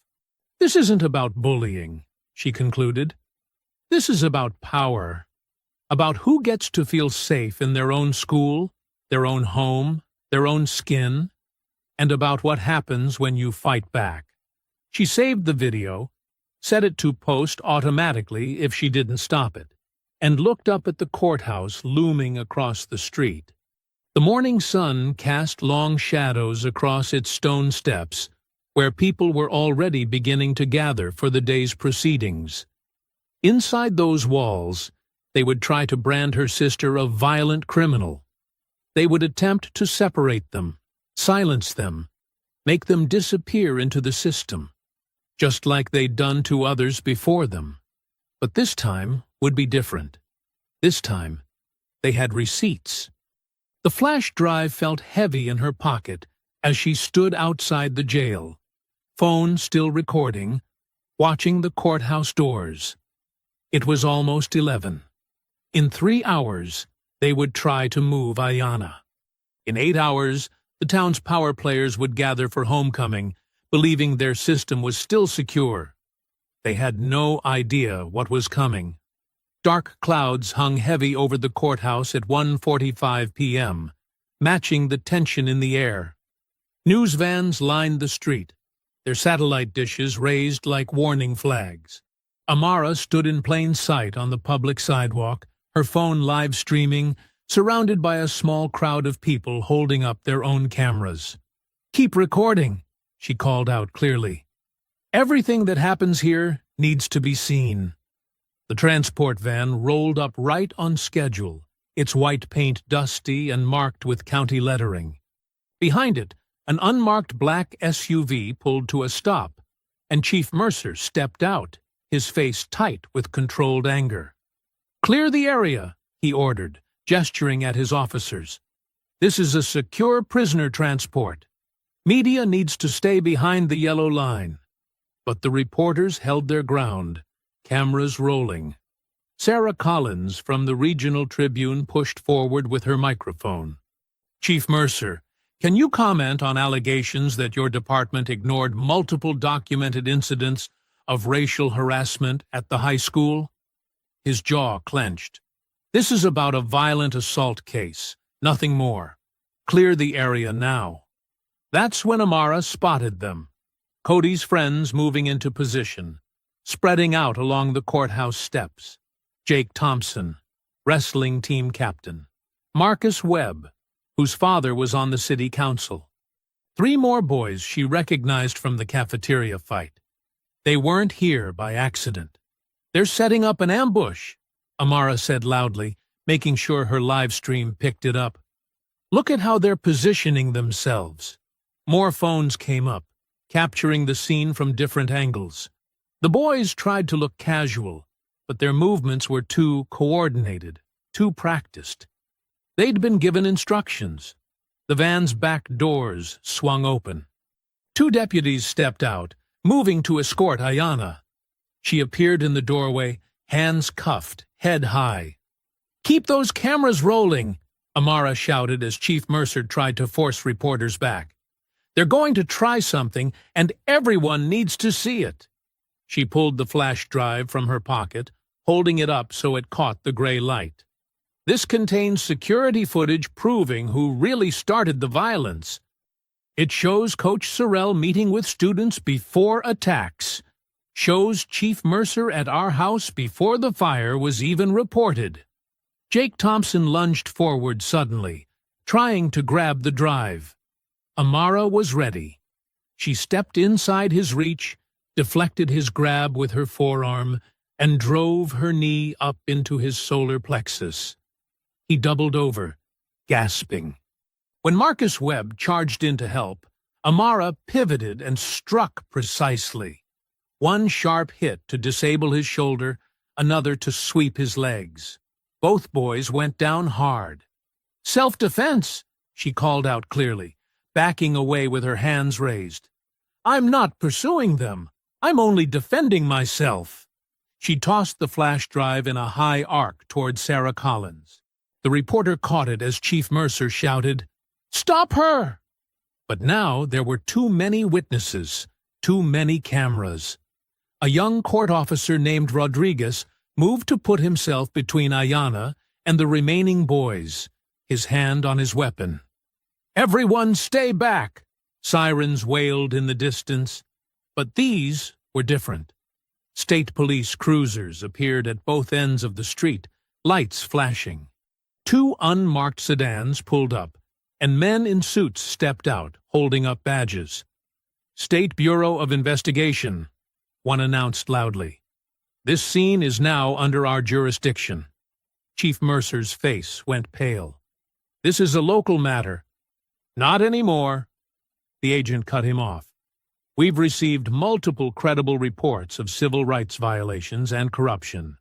"This isn't about bullying," she concluded. "This is about power, about who gets to feel safe in their own school, their own home, their own skin. and about what happens when you fight back. She saved the video, set it to post automatically if she didn't stop it, and looked up at the courthouse looming across the street. The morning sun cast long shadows across its stone steps, where people were already beginning to gather for the day's proceedings. Inside those walls, they would try to brand her sister a violent criminal. They would attempt to separate them, silence them, make them disappear into the system, just like they'd done to others before them. But this time would be different. This time, they had receipts. The flash drive felt heavy in her pocket as she stood outside the jail, phone still recording, watching the courthouse doors. It was almost 11. In 3 hours, they would try to move Ayanna. In 8 hours, the town's power players would gather for homecoming, believing their system was still secure. They had no idea what was coming. Dark clouds hung heavy over the courthouse at 1:45 p.m., matching the tension in the air. News vans lined the street, their satellite dishes raised like warning flags. Amara stood in plain sight on the public sidewalk, her phone live streaming, surrounded by a small crowd of people holding up their own cameras. "Keep recording," she called out clearly. "Everything that happens here needs to be seen." The transport van rolled up right on schedule, its white paint dusty and marked with county lettering. Behind it, an unmarked black SUV pulled to a stop, and Chief Mercer stepped out, his face tight with controlled anger. "Clear the area," he ordered, gesturing at his officers. "This is a secure prisoner transport. Media needs to stay behind the yellow line." But the reporters held their ground, cameras rolling. Sarah Collins from the Regional Tribune pushed forward with her microphone. "Chief Mercer, can you comment on allegations that your department ignored multiple documented incidents of racial harassment at the high school?" His jaw clenched. "This is about a violent assault case, nothing more. Clear the area now." That's when Amara spotted them, Cody's friends moving into position, spreading out along the courthouse steps. Jake Thompson, wrestling team captain. Marcus Webb, whose father was on the city council. 3 more boys she recognized from the cafeteria fight. They weren't here by accident. "They're setting up an ambush," Amara said loudly, making sure her live stream picked it up. "Look at how they're positioning themselves." More phones came up, capturing the scene from different angles. The boys tried to look casual, but their movements were too coordinated, too practiced. They'd been given instructions. The van's back doors swung open. 2 deputies stepped out, moving to escort Ayanna. She appeared in the doorway, hands cuffed, head high. "Keep those cameras rolling," Amara shouted as Chief Mercer tried to force reporters back. "They're going to try something, and everyone needs to see it." She pulled the flash drive from her pocket, holding it up so it caught the gray light. "This contains security footage proving who really started the violence. It shows Coach Sorrell meeting with students before attacks. Shows Chief Mercer at our house before the fire was even reported." Jake Thompson lunged forward suddenly, trying to grab the drive. Amara was ready. She stepped inside his reach, deflected his grab with her forearm, and drove her knee up into his solar plexus. He doubled over, gasping. When Marcus Webb charged in to help, Amara pivoted and struck precisely. One sharp hit to disable his shoulder, another to sweep his legs. Both boys went down hard. "Self-defense," she called out clearly, backing away with her hands raised. "I'm not pursuing them. I'm only defending myself." She tossed the flash drive in a high arc toward Sarah Collins. The reporter caught it as Chief Mercer shouted, "Stop her!" But now there were too many witnesses, too many cameras. A young court officer named Rodriguez moved to put himself between Ayanna and the remaining boys, his hand on his weapon. "Everyone stay back," Sirens wailed in the distance, but these were different. State police cruisers appeared at both ends of the street, lights flashing. Two unmarked sedans pulled up, and men in suits stepped out, holding up badges. "State Bureau of Investigation," one announced loudly. "This scene is now under our jurisdiction." Chief Mercer's face went pale. "This is a local matter." "Not anymore." The agent cut him off. "We've received multiple credible reports of civil rights violations and corruption.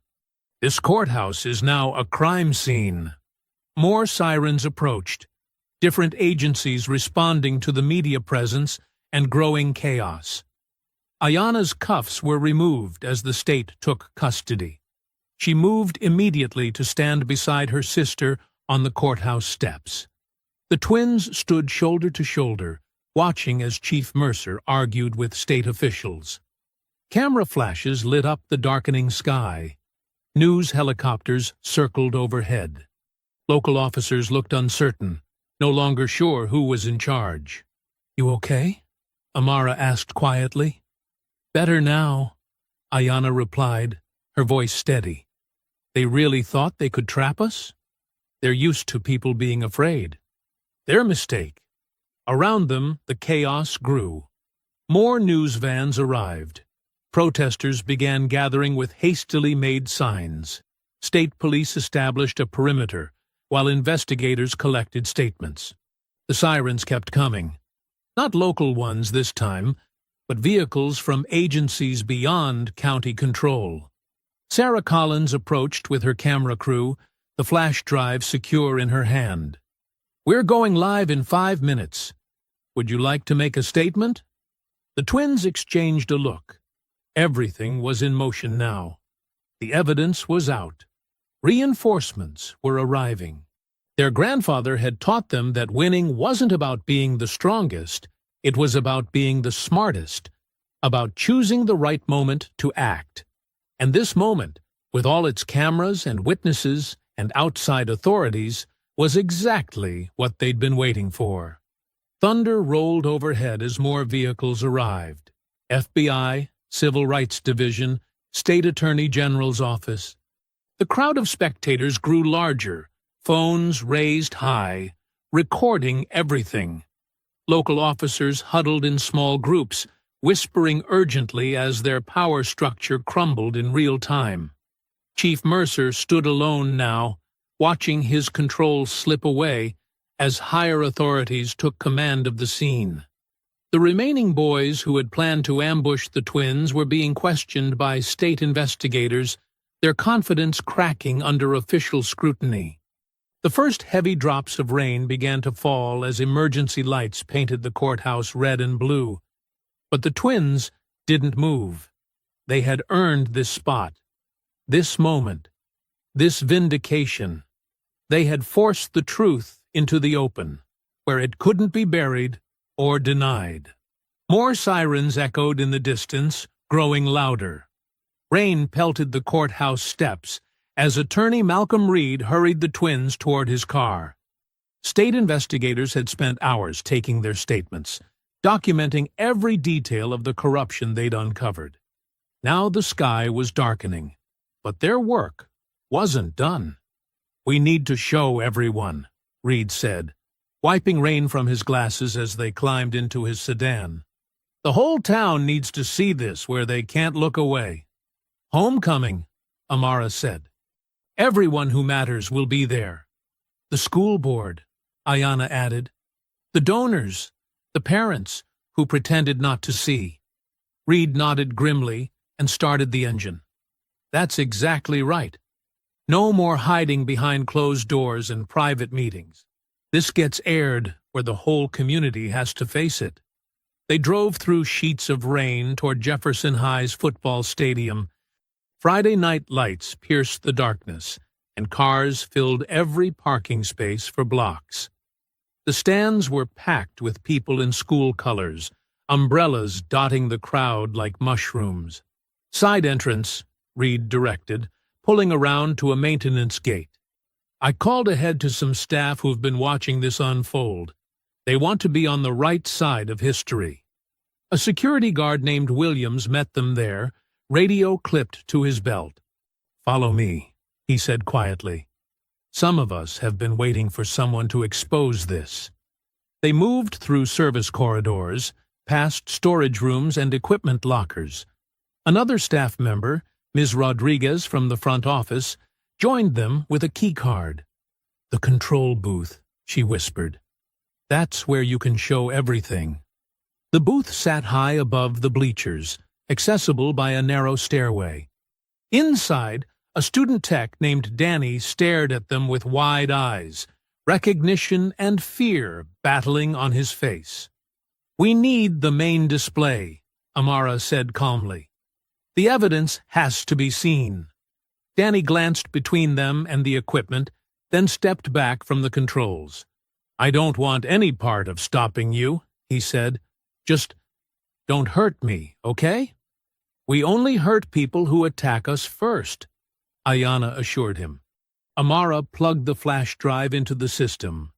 This courthouse is now a crime scene." More sirens approached, different agencies responding to the media presence and growing chaos. Ayanna's cuffs were removed as the state took custody. She moved immediately to stand beside her sister on the courthouse steps. The twins stood shoulder to shoulder, watching as Chief Mercer argued with state officials. Camera flashes lit up the darkening sky. News helicopters circled overhead. Local officers looked uncertain, no longer sure who was in charge. "You okay?" Amara asked quietly. "Better now," Ayanna replied, her voice steady. "They really thought they could trap us? They're used to people being afraid. Their mistake." Around them, the chaos grew. More news vans arrived. Protesters began gathering with hastily made signs. State police established a perimeter, while investigators collected statements. The sirens kept coming. Not local ones this time, but vehicles from agencies beyond county control. Sarah Collins approached with her camera crew, the flash drive secure in her hand. "We're going live in 5 minutes. Would you like to make a statement?" The twins exchanged a look. Everything was in motion now. The evidence was out. Reinforcements were arriving. Their grandfather had taught them that winning wasn't about being the strongest, it was about being the smartest, about choosing the right moment to act. And this moment, with all its cameras and witnesses and outside authorities, was exactly what they'd been waiting for. Thunder rolled overhead as more vehicles arrived. FBI, Civil Rights Division, State Attorney General's office. The crowd of spectators grew larger, phones raised high, recording everything. Local officers huddled in small groups, whispering urgently as their power structure crumbled in real time. Chief Mercer stood alone now, watching his control slip away as higher authorities took command of the scene. The remaining boys who had planned to ambush the twins were being questioned by state investigators, their confidence cracking under official scrutiny. The first heavy drops of rain began to fall as emergency lights painted the courthouse red and blue. But the twins didn't move. They had earned this spot, this moment, this vindication. They had forced the truth into the open, where it couldn't be buried or denied. More sirens echoed in the distance, growing louder. Rain pelted the courthouse steps as Attorney Malcolm Reed hurried the twins toward his car. State investigators had spent hours taking their statements, documenting every detail of the corruption they'd uncovered. Now the sky was darkening, but their work wasn't done. "We need to show everyone," Reed said, wiping rain from his glasses as they climbed into his sedan. "The whole town needs to see this where they can't look away." "Homecoming," Amara said. "Everyone who matters will be there." "The school board," Ayanna added. "The donors, the parents who pretended not to see." Reed nodded grimly and started the engine. "That's exactly right. No more hiding behind closed doors and private meetings. This gets aired where the whole community has to face it." They drove through sheets of rain toward Jefferson High's football stadium. Friday night lights pierced the darkness, and cars filled every parking space for blocks. The stands were packed with people in school colors, umbrellas dotting the crowd like mushrooms. "Side entrance," Reed directed, pulling around to a maintenance gate. "I called ahead to some staff who've been watching this unfold. They want to be on the right side of history. A security guard named Williams met them there, radio clipped to his belt. "Follow me," he said quietly. "Some of us have been waiting for someone to expose this." They moved through service corridors, past storage rooms and equipment lockers. Another staff member, Ms. Rodriguez from the front office, joined them with a key card. "The control booth," she whispered. "That's where you can show everything." The booth sat high above the bleachers, accessible by a narrow stairway. Inside, a student tech named Danny stared at them with wide eyes, recognition and fear battling on his face. "We need the main display," Amara said calmly. "The evidence has to be seen." Danny glanced between them and the equipment, then stepped back from the controls. "I don't want any part of stopping you," he said. "Just don't hurt me, okay?" "We only hurt people who attack us first," Ayanna assured him. Amara plugged the flash drive into the system.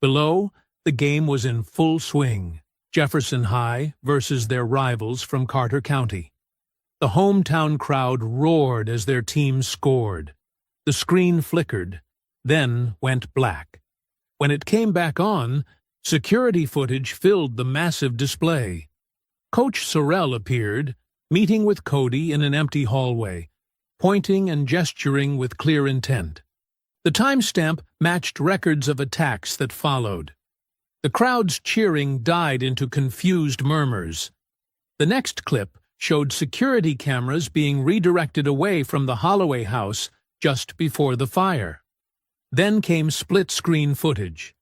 Below, the game was in full swing. Jefferson High versus their rivals from Carter County. The hometown crowd roared as their team scored. The screen flickered, then went black. When it came back on, security footage filled the massive display. Coach Sorrell appeared, meeting with Cody in an empty hallway, pointing and gesturing with clear intent. The timestamp matched records of attacks that followed. The crowd's cheering died into confused murmurs. The next clip showed security cameras being redirected away from the Holloway house just before the fire. Then came split-screen footage.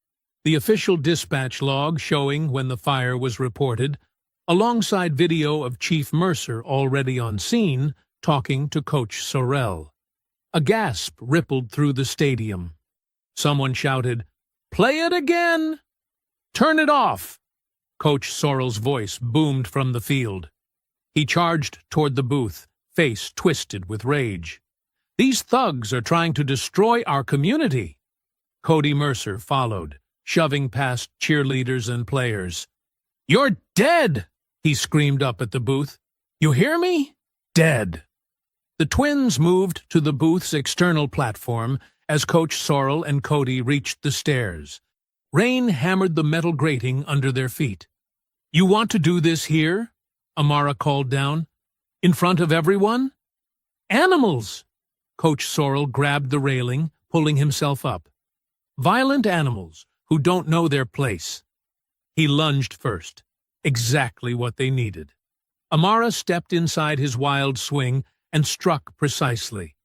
The official dispatch log showing when the fire was reported, alongside video of Chief Mercer already on scene, talking to Coach Sorrell. A gasp rippled through the stadium. Someone shouted, "Play it again!" "Turn it off!" Coach Sorrell's voice boomed from the field. He charged toward the booth, face twisted with rage. "These thugs are trying to destroy our community." Cody Mercer followed, shoving past cheerleaders and players. "You're dead!" he screamed up at the booth. "You hear me? Dead!" The twins moved to the booth's external platform as Coach Sorrell and Cody reached the stairs. Rain hammered the metal grating under their feet. "You want to do this here?" Amara called down. "In front of everyone?" "Animals!" Coach Sorrell grabbed the railing, pulling himself up. "Violent animals who don't know their place." He lunged first, exactly what they needed. Amara stepped inside his wild swing and struck precisely,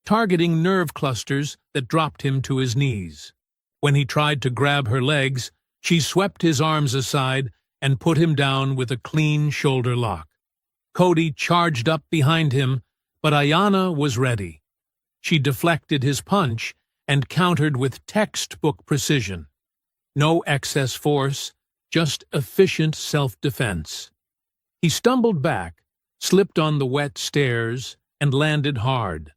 targeting nerve clusters that dropped him to his knees. When he tried to grab her legs, she swept his arms aside and put him down with a clean shoulder lock. Cody charged up behind him, but Ayanna was ready. She deflected his punch and countered with textbook precision. No excess force, just efficient self-defense. He stumbled back, slipped on the wet stairs, and landed hard.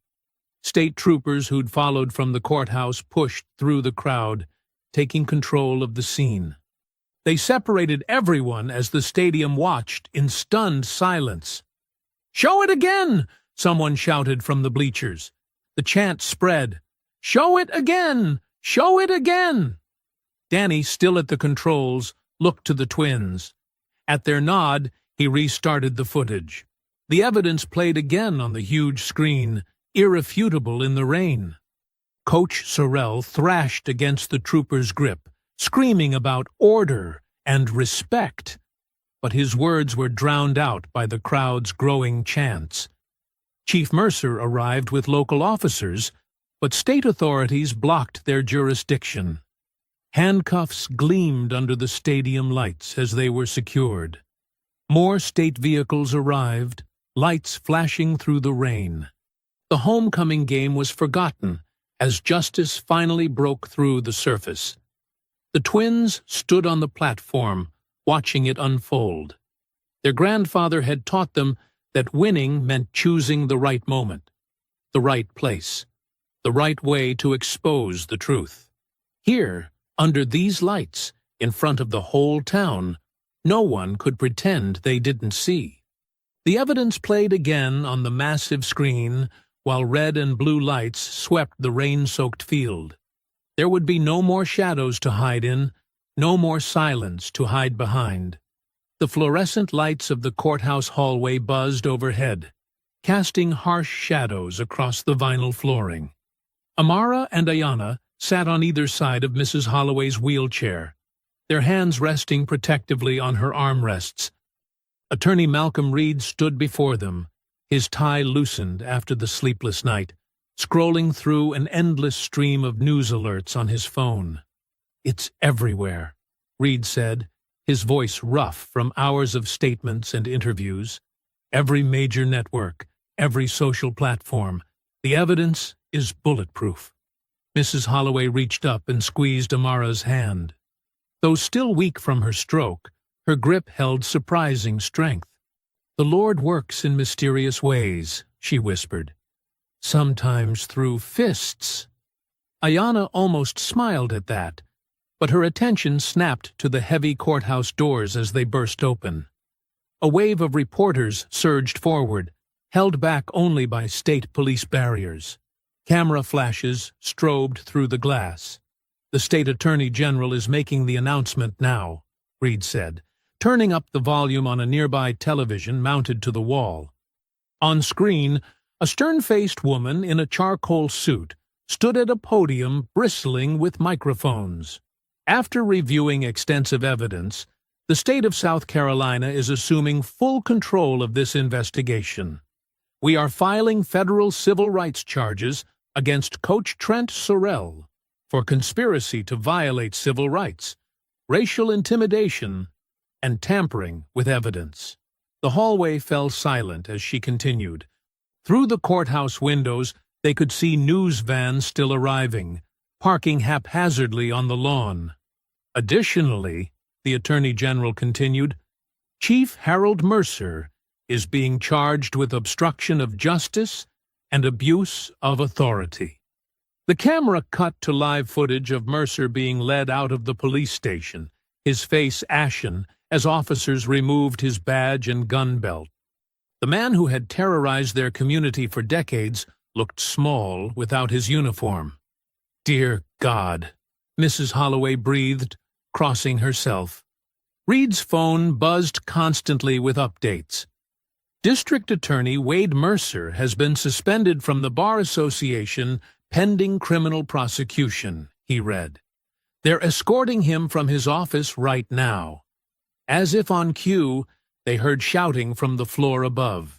State troopers who'd followed from the courthouse pushed through the crowd, taking control of the scene. They separated everyone as the stadium watched in stunned silence. "Show it again!" someone shouted from the bleachers. The chant spread. "Show it again! Show it again!" Danny, still at the controls, looked to the twins. At their nod, he restarted the footage. The evidence played again on the huge screen, irrefutable in the rain. Coach Sorrell thrashed against the trooper's grip, screaming about order and respect. But his words were drowned out by the crowd's growing chants. Chief Mercer arrived with local officers, but state authorities blocked their jurisdiction. Handcuffs gleamed under the stadium lights as they were secured. More state vehicles arrived, lights flashing through the rain. The homecoming game was forgotten as justice finally broke through the surface. The twins stood on the platform, watching it unfold. Their grandfather had taught them that winning meant choosing the right moment, the right place, the right way to expose the truth. Here, under these lights, in front of the whole town. No one could pretend they didn't see. The evidence played again on the massive screen, while red and blue lights swept the rain-soaked field. There would be no more shadows to hide in, no more silence to hide behind. The fluorescent lights of the courthouse hallway buzzed overhead, casting harsh shadows across the vinyl flooring. Amara and Ayanna sat on either side of Mrs. Holloway's wheelchair, their hands resting protectively on her armrests. Attorney Malcolm Reed stood before them, his tie loosened after the sleepless night, scrolling through an endless stream of news alerts on his phone. "It's everywhere," Reed said, his voice rough from hours of statements and interviews. "Every major network, every social platform. The evidence is bulletproof." Mrs. Holloway reached up and squeezed Amara's hand. Though still weak from her stroke, her grip held surprising strength. "The Lord works in mysterious ways," she whispered. "Sometimes through fists." Ayanna almost smiled at that, but her attention snapped to the heavy courthouse doors as they burst open. A wave of reporters surged forward, held back only by state police barriers. Camera flashes strobed through the glass. "The state attorney general is making the announcement now," Reed said, turning up the volume on a nearby television mounted to the wall. On screen, a stern-faced woman in a charcoal suit stood at a podium bristling with microphones. After reviewing extensive evidence, the state of South Carolina is assuming full control of this investigation. "We are filing federal civil rights charges against Coach Trent Sorrell for conspiracy to violate civil rights, racial intimidation, and tampering with evidence." The hallway fell silent as she continued. Through the courthouse windows, they could see news vans still arriving, parking haphazardly on the lawn. "Additionally," the Attorney General continued, "Chief Harold Mercer is being charged with obstruction of justice and abuse of authority." The camera cut to live footage of Mercer being led out of the police station, his face ashen as officers removed his badge and gun belt. The man who had terrorized their community for decades looked small without his uniform. "Dear God," Mrs. Holloway breathed, crossing herself. Reed's phone buzzed constantly with updates. "District Attorney Wade Mercer has been suspended from the Bar Association pending criminal prosecution," he read. "They're escorting him from his office right now." As if on cue, they heard shouting from the floor above.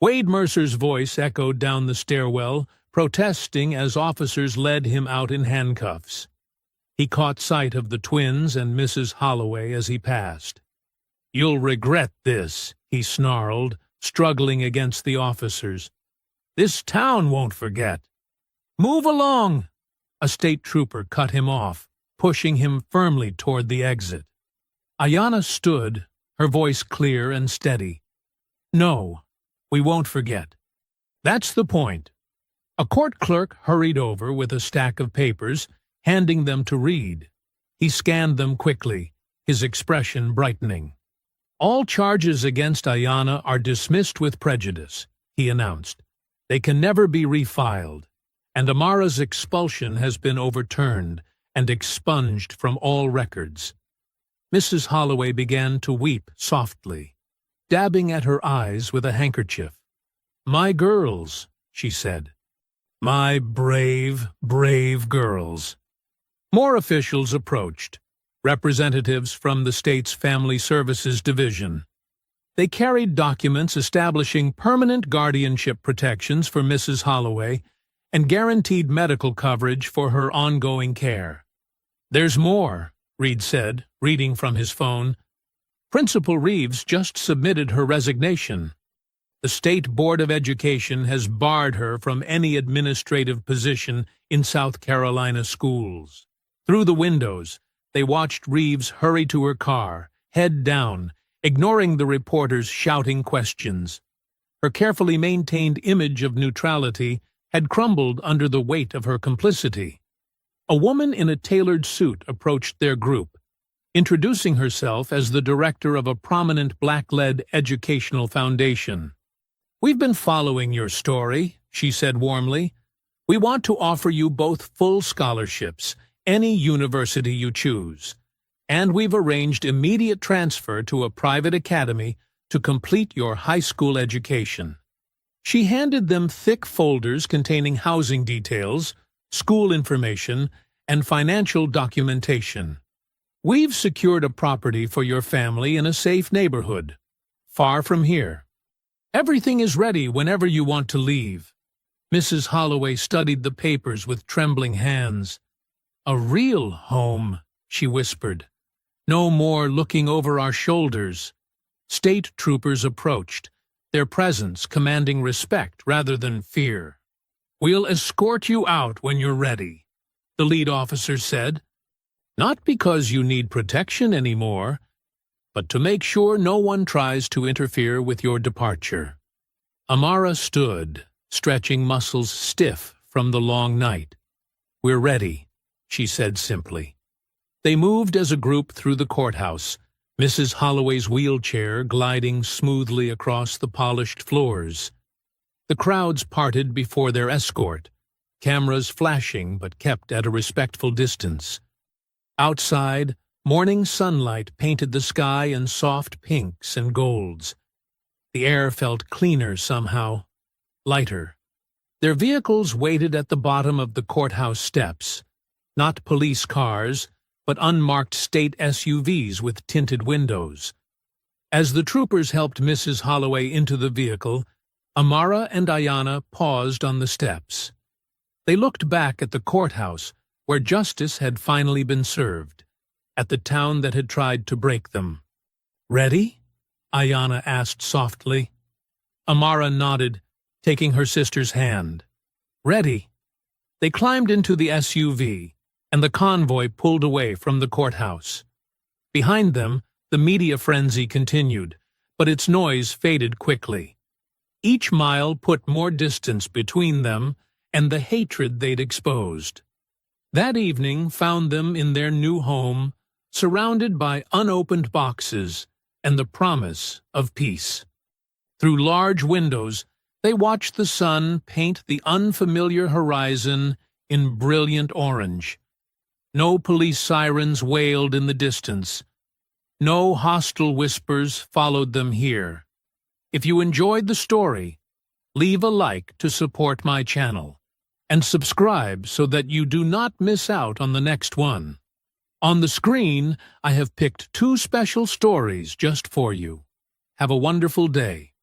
Wade Mercer's voice echoed down the stairwell, protesting as officers led him out in handcuffs. He caught sight of the twins and Mrs. Holloway as he passed. "You'll regret this," he snarled, struggling against the officers. "This town won't forget." "Move along!" A state trooper cut him off, pushing him firmly toward the exit. Ayanna stood, her voice clear and steady. "No, we won't forget. That's the point." A court clerk hurried over with a stack of papers, handing them to Reed. He scanned them quickly, his expression brightening. "All charges against Ayanna are dismissed with prejudice," he announced. "They can never be refiled, and Amara's expulsion has been overturned and expunged from all records." Mrs. Holloway began to weep softly, dabbing at her eyes with a handkerchief. "My girls," she said. "My brave, brave girls." More officials approached, representatives from the state's Family Services Division. They carried documents establishing permanent guardianship protections for Mrs. Holloway and guaranteed medical coverage for her ongoing care. "There's more," Reed said, reading from his phone. "Principal Reeves just submitted her resignation. The State Board of Education has barred her from any administrative position in South Carolina schools." Through the windows, they watched Reeves hurry to her car, head down, ignoring the reporters shouting questions. Her carefully maintained image of neutrality had crumbled under the weight of her complicity. A woman in a tailored suit approached their group. introducing herself as the director of a prominent Black-led educational foundation. "We've been following your story," she said warmly. "We want to offer you both full scholarships, any university you choose. And we've arranged immediate transfer to a private academy to complete your high school education." She handed them thick folders containing housing details, school information, and financial documentation. "We've secured a property for your family in a safe neighborhood, far from here. Everything is ready whenever you want to leave." Mrs. Holloway studied the papers with trembling hands. "A real home," she whispered. "No more looking over our shoulders." State troopers approached, their presence commanding respect rather than fear. "We'll escort you out when you're ready," the lead officer said. "Not because you need protection anymore, but to make sure no one tries to interfere with your departure." Amara stood, stretching muscles stiff from the long night. "We're ready," she said simply. They moved as a group through the courthouse, Mrs. Holloway's wheelchair gliding smoothly across the polished floors. The crowds parted before their escort, cameras flashing but kept at a respectful distance. Outside, morning sunlight painted the sky in soft pinks and golds. The air felt cleaner somehow, lighter. Their vehicles waited at the bottom of the courthouse steps, not police cars, but unmarked state SUVs with tinted windows. As the troopers helped Mrs. Holloway into the vehicle, Amara and Ayanna paused on the steps. They looked back at the courthouse, where justice had finally been served, at the town that had tried to break them. "Ready?" Ayanna asked softly. Amara nodded, taking her sister's hand. "Ready." They climbed into the SUV, and the convoy pulled away from the courthouse. Behind them, the media frenzy continued, but its noise faded quickly. Each mile put more distance between them and the hatred they'd exposed. That evening found them in their new home, surrounded by unopened boxes and the promise of peace. Through large windows, they watched the sun paint the unfamiliar horizon in brilliant orange. No police sirens wailed in the distance. No hostile whispers followed them here. If you enjoyed the story, leave a like to support my channel, and subscribe so that you do not miss out on the next one. On the screen, I have picked 2 special stories just for you. Have a wonderful day.